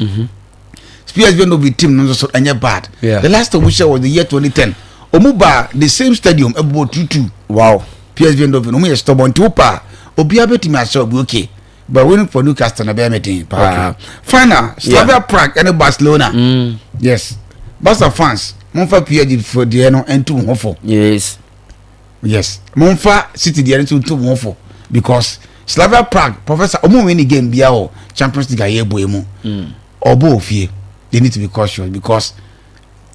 Spears we no be team no so anya bad. The last time we share was the year 2010. Omuba the same stadium about 2-2. Wow. PSV no omo ye stubborn to pa. Obi abetimi asho be okay. But winning for Newcastle na be meeting. Final Slavia Prague and Barcelona. Yes. Barca fans, monfa PSG for the no entu hofo. Yes. Monfa City the entu hofo because Slavia Prague professor omo win the game bia o Champions League aye boy mu. Obo ofie. They need to be cautious because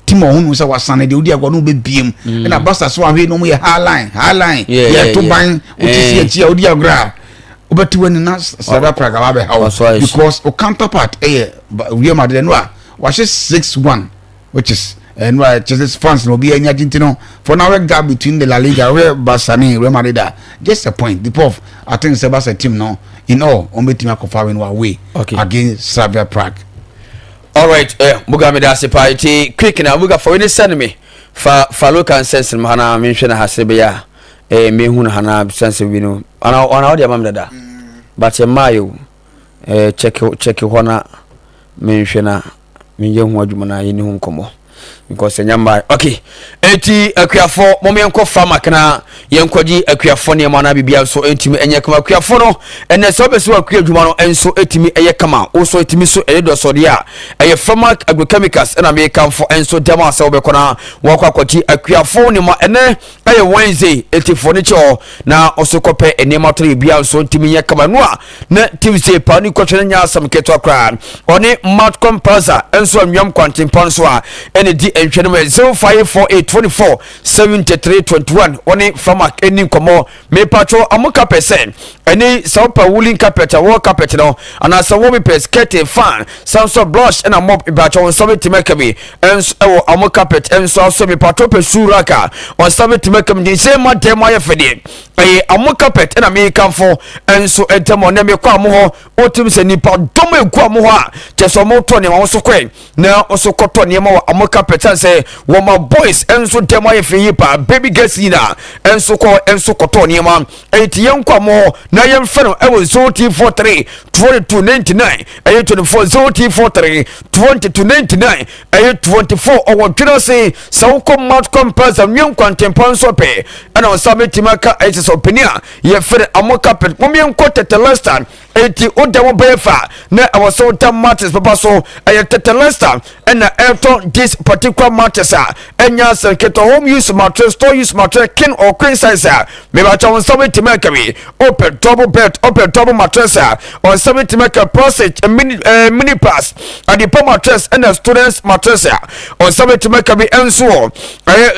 team ohun say wasane de odi agwa no be biem na Barca so ahwe no mo ye high line. Yeah to ban utisi echi odi agra. Obeti when na Slavia Prague ababe house because o counterpart Real Madrid no was 6-1 which is and why Chelsea fans no be any Argentina for now a gap between the La Liga where Barca and Real Madrid just a point the prof I think Sebastian team now in all on team confirming way against Slavia Prague. All right, Mugameda Sepati quick now we got for any send me fa local sense mahana me hwe na hasebe ya me hu na hana sense bi no ana odi amam dada but mayo check hona me hwe na me ye hu adwuma na ye ni hu nkomo because nyamba okay eti akuafo momenko farmer kana yenkwaji akuafo ne ma na bibia so entimi enye kama akuafo no ene so beso akuadwuma no enso etimi eye kama oso etimi so edo so dia eye farmer agrochemicals na me kamfo enso dema se obekona wakwa kwati akuafo ne ma ene eye Wednesday eti furniture na osokope ene matri bia so entimi ye kama no a na Tuesday pa ni kwatwe nya asam keto akra oni Matcom Plaza enso anwam kwantempan so a ene di enhwene 0548247321 oni from any komo me patro amuka percent any sopa wooling carpet wall carpet no and as a woman pes curtain fan sound blush and a mop patro on something make me and amuka carpet and so me patro pe suraka on something make me say my dem my fede amuka carpet and American for and so etemo na me kwa mo ho otim se nipa dom ekwa mo ho a teso mo to ne wo so kwen na oso koto ne ma amuka carpet say my boys enso demo ye fi pa baby gasina enso koto niema eti yenkwa mo na yemfeno ewo 0T43 2299 aye 24 0T43 2299 aye 24 owo twino say sawko Matcom Plaza myenkwa ntempan so pe ana osabeti maka eti so penia ye fere amoka pe myenkwa tetelestan eti odawo befa na awoso tam matters papa so aye tetelestan na elton this particular mattress enya senketo home use mattress store use mattress king or queen size me ba cha on something make me open double bed open double mattress on something make a process mini plus and the mattress and the students mattress on something make me enso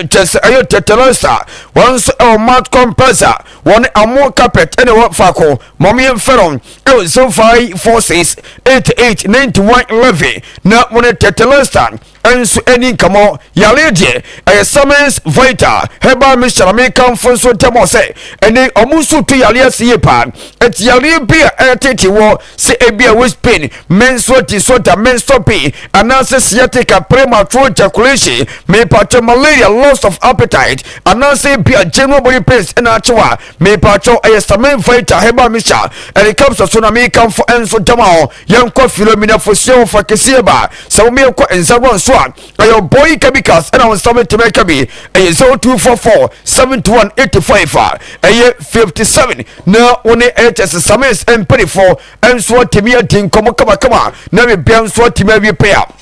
just ayo tetelosa once Matcom Plaza one amo carpet and what fako mommy and feron 0546889111 na one tetelosa enso eni kamo yaleje summons vital heba Mr. American fonso temo se eni omusu tu yale asiye pa et yale bia eteti wo se ebia waist pain menstrual disorder menstrual pain anase sciatica premature ejaculation me patcho malaria loss of appetite anase bia general body pains na achwa me patcho summons vital heba Mr. and comes so na American for enso temo yanko Philomena fosio for kesieba so me ko enzaron so ayo boy chemicals and on summit to make me a 0244-7185 a 57 now only HS summits and 24 and swat to me a thing come now we be swat to me pay up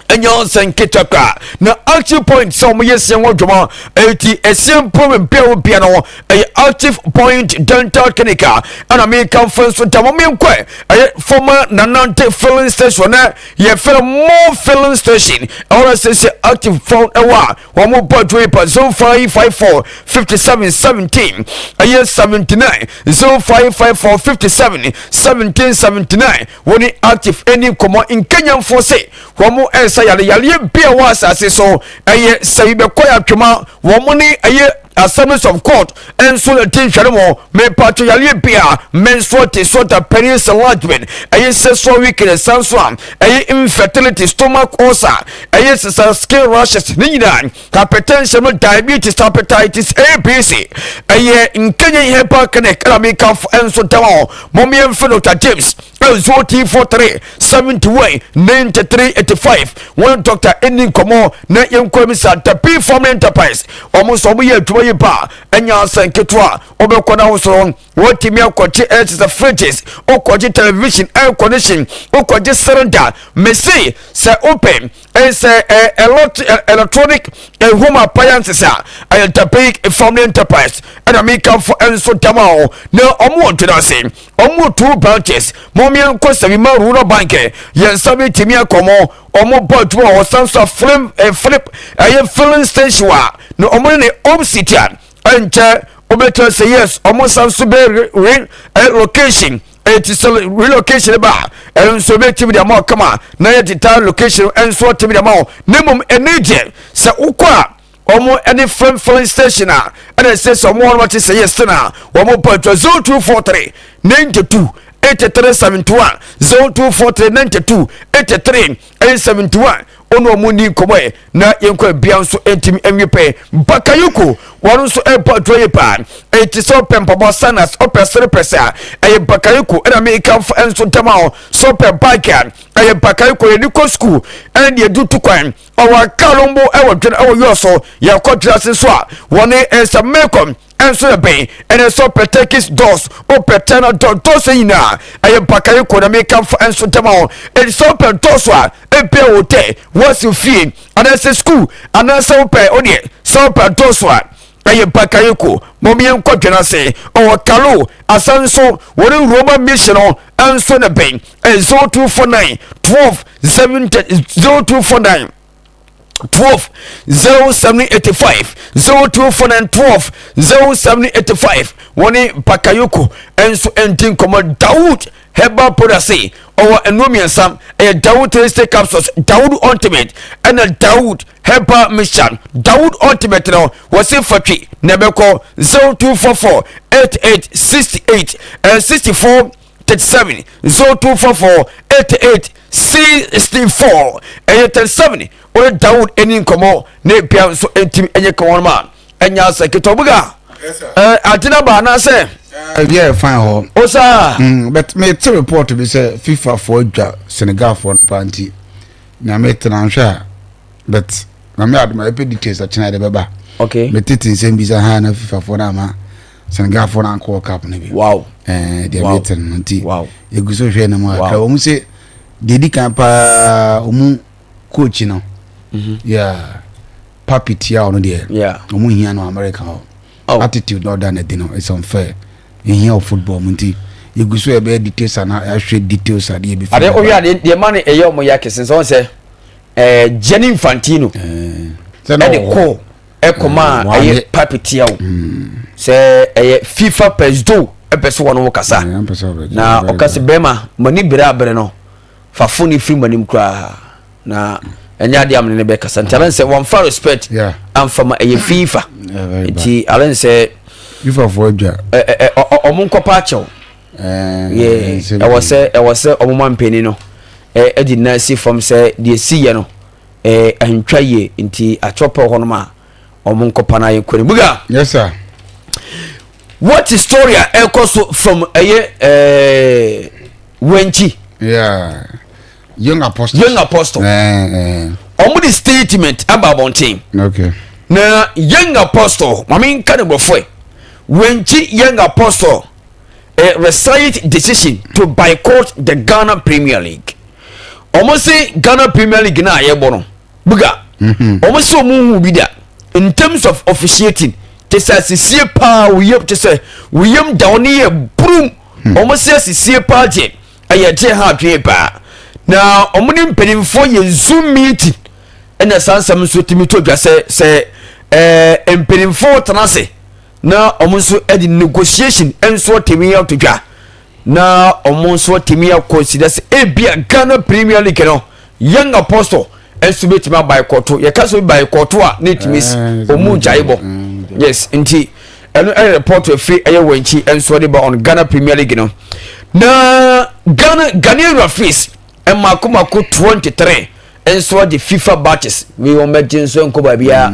enyo senketaka na active point so mo yes yan wodwoma eti esem problem biawo biano active point dental clinic ana me kan fanso tamo me nkwe former nanante filling station na ye feel more filling station or say active phone ewa wo mo bodwe pa 0554-5717 79 0554-571779 woni active any komo in Kenyan for say wo mo yale bia wa asase so eye sayibe koya twema wo moni eye Assemblies of Court and so the team Shalom may partially be a menstrual disorder, penis enlargement, a sexual weakness, some a infertility, stomach ulcer, a skin rashes, needed hypertension, diabetes, hepatitis, ABC, a in Kenya Hepa Connect, American and so down, Mommy and Dr. James, T43 71 93 85. One doctor ending Como, Net Young Commissar, the P Farm Enterprise, almost a year to ba enya sanketwa obekona usoro wotimi akwachi is the fridges okwachi television air condition okwachi cylinder mesi se open is electronic home appliances I take family enterprise and I make up for enso tamao no omo tudase omo two branches mommy anko savima rural bank yen sabi timi akomo omo bot wo sanso flip filling station no omo ne opposite and obeto say yes almost sanso be location it is relocation ba and so make me the more come na yet town location and so to me the more minimum energy sa ukwa omo any filling station and I say someone what say yes na omo point 0243 92 8371 0243 92 83 871 ono mu ni komo na yenko bia nso entimi enwepe Bakayoko wonu nso airport roye pa eti so pempo sanas opesere pesa eye Bakayoko na me kan fa nso dama so pe baka eye Bakayoko ye niko school ene de dutu kwan owa kalombo ewo dwen ewo yoso ya kodra senso a woni ensamekom enso ye ben ene so petekis dos o petena dos ina eye Bakayoko na me kan fa nso dama eti so pe dos a ebe hotel was fie anase school anase ope oni so pe dos a eye Bakayoko momien kodwena se o kalo asanso wori Roman mission enso ne ben 0249 12 0249 12 0785 0249 12 0785 woni Bakayoko enso entin komo Dawood Heba Podase or Enomiansam a Dawood Tasty Capsules Dawood Ultimate and a Dawood Heba Mission Dawood Ultimate now was in factory Nebeko 0244 8868 64 37 0244 88 64 87 or Dawood any komo ne pian so entim enye konma enya sekitobuga atina ba na say yeah fine ho osa but me to report to be say FIFA for dwa Senegal for panty na me transfer but na me adma epe details a china de beba okay me titin sem bi sa ha na FIFA for na ma Senegal for na ko cup na bi wow de meeting nti wow eguso hwe na ma ka o mu se dedi kan pa o mu coach no yeah papi tia ono de yeah o mu hia no America ho attitude no than anything it's unfair in here football munti eguso e be details na ahwe details ade be ade o wi ade de man e ye o mo yakese so say Gianni Infantino ade ko e koma aye papitia o say FIFA president e pese wono kasa na okase bema mani bere abere no fafoni free manim kra na enya de amne ne be kasa ntalen say one for respect am from FIFA ti alen say FIFA for dwa omunkopa achew I was say omuma mpeni no edi na si from say de si ye no ahntwa ye nti achopo ho no ma omunkopa na ye kwere buga yes sir what is story ekoso from Wenchi young apostle omu the statement about bontin okay na young apostle mami nka ne bofo Wenchi young apostle a resolute decision to boycott the Ghana Premier League. Almost say Ghana Premier League na ayebono. Buga. Almost so mu bida in terms of officiating. Te say sisie pa we say we am down here broom. Almost say sisie pa je ayaje ha twe pa. Na omuni mpenimfo ye Zoom meeting. Ena sansam so timi to dwa say mpenimfo tanase na omunso edi negotiation enso temi out twa na omunso temi consider say bia Ghana Premier League no young apostle enso betima boycott ye kaso boycott a netmis omu jaibo yes nti eno report free eye Wenchi enso de ba on Ghana Premier League no na Ghanaian referees emakoma 23 enso the FIFA batches we omagin so nko ba bia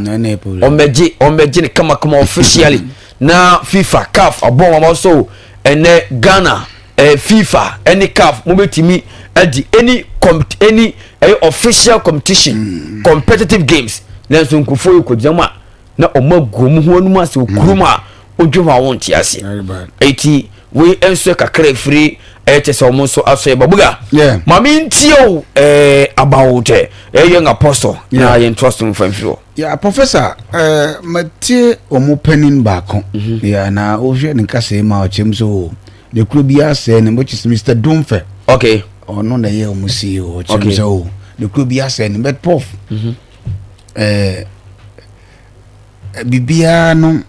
omagin kama officially na FIFA CAF abon also ene Ghana FIFA any CAF mo betimi adi any official competition competitive games na so nkufo yekojama na omagomu ho anu ase okuruma odwuma wonti ase eti we enso kakra free etese omonso aso babuga mami ntio about young apostle na ye trust him for yeah professor mate omopenin bako yeah na ohwe nka say ma ochemso the club ya say ne which is Mr. Dumfe okay ono na ye omusi ochemso the club ya say ne bet prof bibia no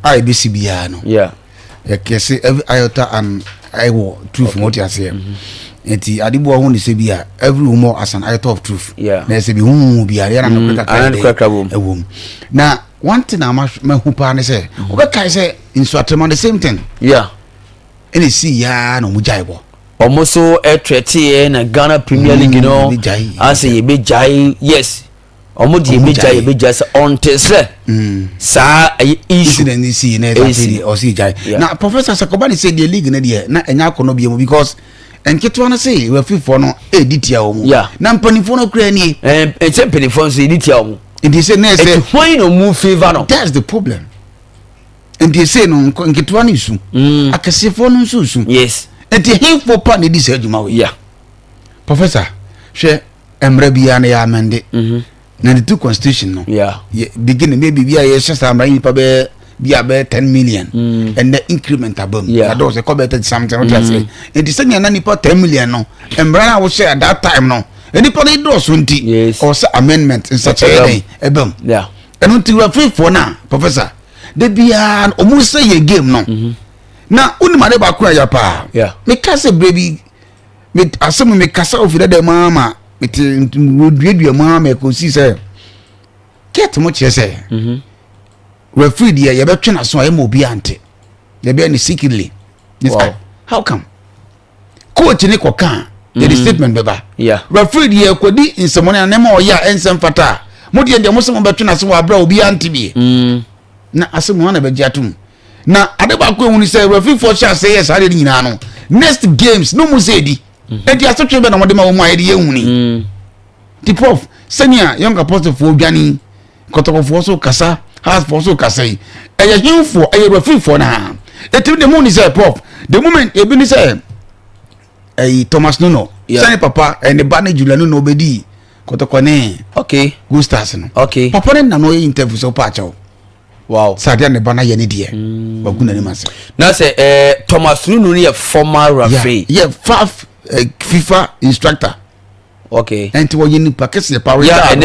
ai bisi bia no yeah kese every iota and I will truth what you say enti adibo ho ne se bia every humor as an iota of truth na se bi hu bia ya na kweka ewom na one thing am mahupa ne say obe kai say in Swatman the same thing yeah any see ya no mujaibo omoso tretie na Ghana Premier League no as ye be jai yes omo di be jai on tese sa issue then see na or see jai na Professor Sakobani say the league na there na enya akono bi because enketo na say we fifo no editia omo na mpanifo no kura ni mpanifo so editia omo and they say na say when no move favor no that's the problem and they say no nketo na isu akasefo no isu yes and the him pa na di say adwuma we Professor hwe emra bia na ya amende na the two constitution no beginning maybe we are just am pa be bia be 10 million and the increment above that was a coveted something what I say it is saying na nipa 10 million no emra na wo share at that time no nipa na do so nti or say amendment in such a way ebem and until we free for now Professor de bia omu say ye game no na unima de ba ko ya pa me ka say baby me asem me kasa ofire de mama it duadua mama e ko si say get mo che say referee there you be twena so am obi ante you be any secretly how come coach ni ko kan the statement beba referee there ko di insemone na ma o ya ensem fata mo de mo so mo be twena so wa bra obi ante bi na asem na be giatum na ade ba ko ehunu say referee for sure say yes ade nyina no next games no mo say di enti asotwe be na mo de ma wo mo ade yehuni the prof senior young apostle for dwani kotokofo so kasa has for so kasa e ya him for e referee for na etim the moon is a prof the moment e bi ni say Thomas Nuno sani papa and the bana Juliano no bedi kotokone Gustas no papa na no interview so pa chaw wow sadia ne bana ye ne de baguna ni mase na say Thomas Nuno ni a former referee FIFA instructor and to you need packets the power and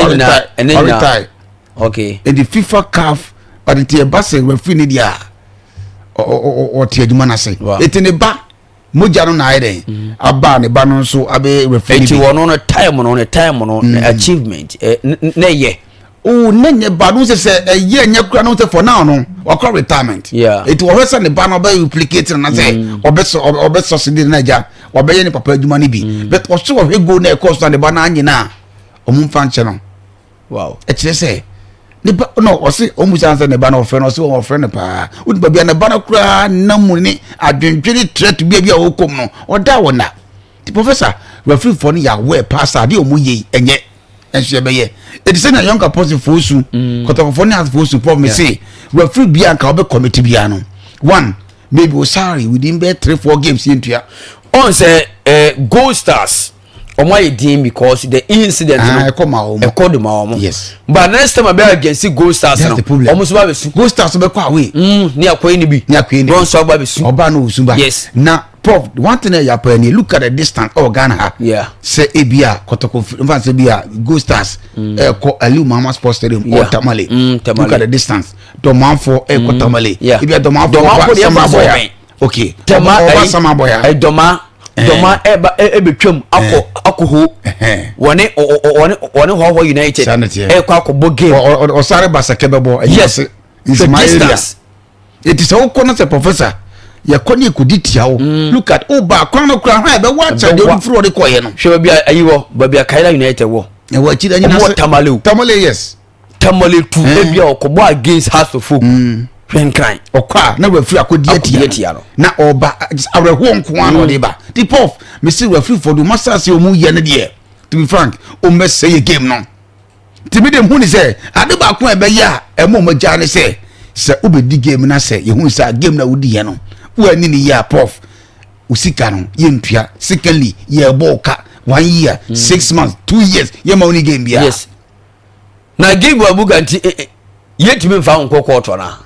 the FIFA CAF or the tia bass referee ni dia or tia jumana say it in the ba mojano na ide aba ne ba no so abe referee ti wono no time no achievement na ye oh nenye ba no say ye nya kura no say for now no or retirement it was say ne ba no be replicate na say obeso so di na ja obeye ni papa adwuma ni bi but also we go na course na ne ba na anyina omumfa nche no wow e kire say ne ba no o say omusa ne ba na ofre no say o ofre ne pa udi ba bia ne ba na kura na mu ni adwendwere threat bia o kom no o da wona the professor referee for ni ya we pass ade o mu ye enye enhye be ye it is na young apostle for su kotofo ni as for su prof me say referee bia nka obe committee bia no one maybe we sorry within be 3-4 games into on say Gold Stars omo din because the incident no e yes but next time I be against Gold Stars no omo so ba be su Gold Stars be kwa away ni akoy ni bi bron so ba be su oba no su ba yes na prof one thing ya pa ni look at the distance Ghana ha say ebia kotoko in say bia Gold Stars ko Ali Mama Sports Stadium or Tamale look at the distance do man for ko Tamale ebia do man for okay sama boya doma ebetwam akọ woni ho United akọ game o sare basake bebo yes Ismail it is all corner professor ya koni kuditia o look at ba kwano kra ha be watch the fro de koye no hwe bia ayiwo bia Kaila United wo e wa chi da nyina Tamale yes Tamale tu bia okobo against Hearts of Oak Frenkai okwa na referee akodiatia no na oba awreho nko an ode ba the prof me see referee for do master say omu ye ne de to be frank o me say a game no ti me dem hu ni say ade ba ko e be ya e mo magya ne say obedi game na say ye hu say game na wodi ye no wo ani ni ya prof usika no ye ntua secondly ye boka 1 year 6 months 2 years ye ma oni game bia yes na game wa buganti ye timi mfa nkoko to na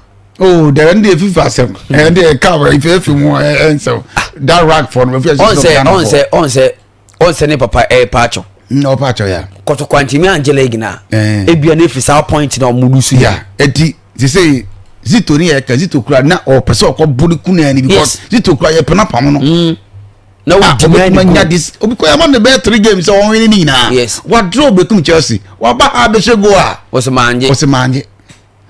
oh there and the FIFA sem and the cover if you more and so that rag for no on say ne papa pacho no pacho ya koto kwantimi Angela igina ebia na fisa point na omudusu ya eti they say Zito ni ka Zito kura na o pese okọ body kuna ni because Zito kura ye pena pam no na we demand this because am on the bet 3 games so won ni na what draw bekum Chelsea wa ba ha be shego a was manje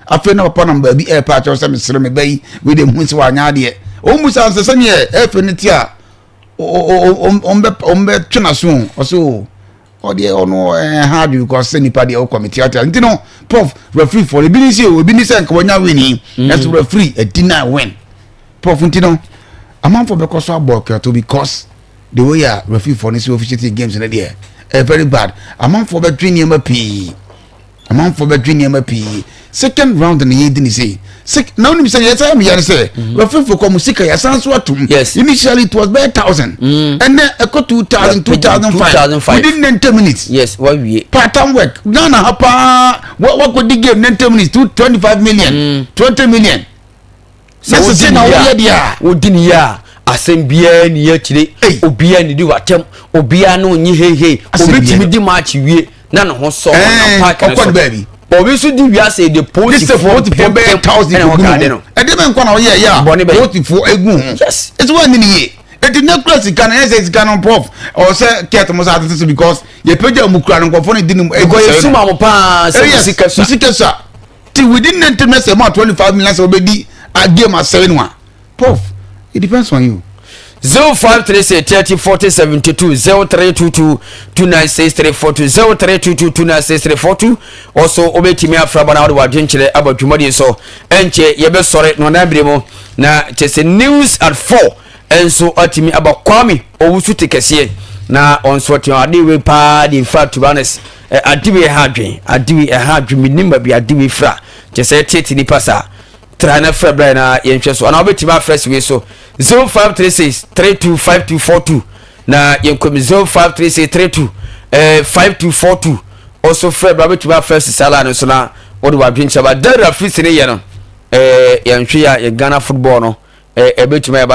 afi na papa number bi pa cho se mesere me bai we dem hu se wa nya de o musa se se ne e finiti a ombe twena so also odi ono hard because say nipa dey committee ati ntino prof referee for ebi ni say nka wonya win as referee a deny win prof ntino amount for because of ball to because the way referee for this officiating games in there very bad amount for between MP second round in the year say now you say yes I mean say referee for musika ya sanso atum initially it was by 1,000 and then I got 2,000 2005 within 90 minutes yes what we part time work Nana hapa what could the game 90 minutes to 25 million 20 million so say na we dia wodini ya asembia ni ya kire obia ni di watem obia no nyi hehe obetimi di match wie na no ho so na park no baby obi so di wia say the post for 1,000 e dey men kwa na ye ya post for egu yes it's one ni ye it is not class can say can prof or say get mo sa tete because ye page amukura no nkofo ni di ni ego ye suma mo pa sikasa ti within 90 minutes about 25 million so obedi a game as 7-1 prof it depends on you 0536304072 0322296342 also obetimi afraba na wode wadwenkyere abadwumade so enche yebe sore no na bremo na chese news at 4 enso atimi abakwami owusu tekese na onso ti adewe pa di fra to honest adiwe hadwen minimba bi adiwe fra chese tete ni pasa trana february na yenhwe so na obetima fresh we so 0536325242 na yenkomi 0536325242 also february obetima fresh sala no so na wode wadwenche ba dara fisi ne ye no yenhwe ya Ghana football no ebetima ya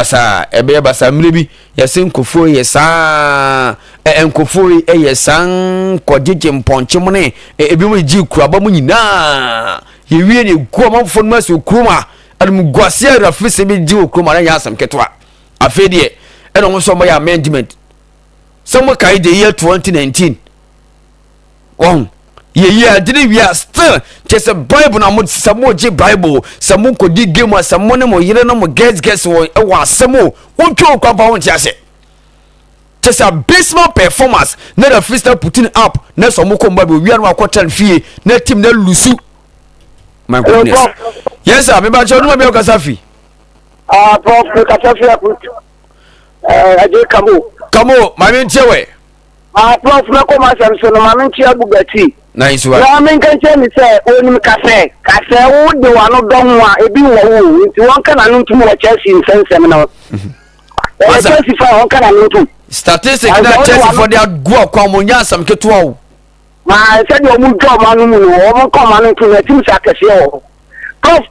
basa mrebi yasenkofo yesa enkofo yesan kodjeje mponche mo ne ebi mo ji kura ba mo nyina yewie ne guo manfo no maso kuruma adum guasia rafise bi ji okuruma na yasam ketwa afedie eno mo so mo ya amendment some kai the year 2019 won ye adini we are still just a bible na mo samo je bible samo ko di game samo ne mo yire no mo guess wo e wa samo wontwo kwampa won ti ase just a basement performance na the freestyle putting up na so mo ko mba be wi anu akwatan fie na team na lusu my goodness yes sir me ba cho no be o kasafi prof kasafi akut aje kamo ma me nchewe prof na ko ma samso no ma me nche abugati nice one na me kan che ni se onim kase wo de wa no don wa ebi wo wo nti won kana no ntum wa Chelsea nsensem na Chelsea fa won kana no ntum statistic na Chelsea for their go kwa mo nya sam keto wo ma se de o mu job ma no mu o mo ko ma no ntum na tim sa kase wo prof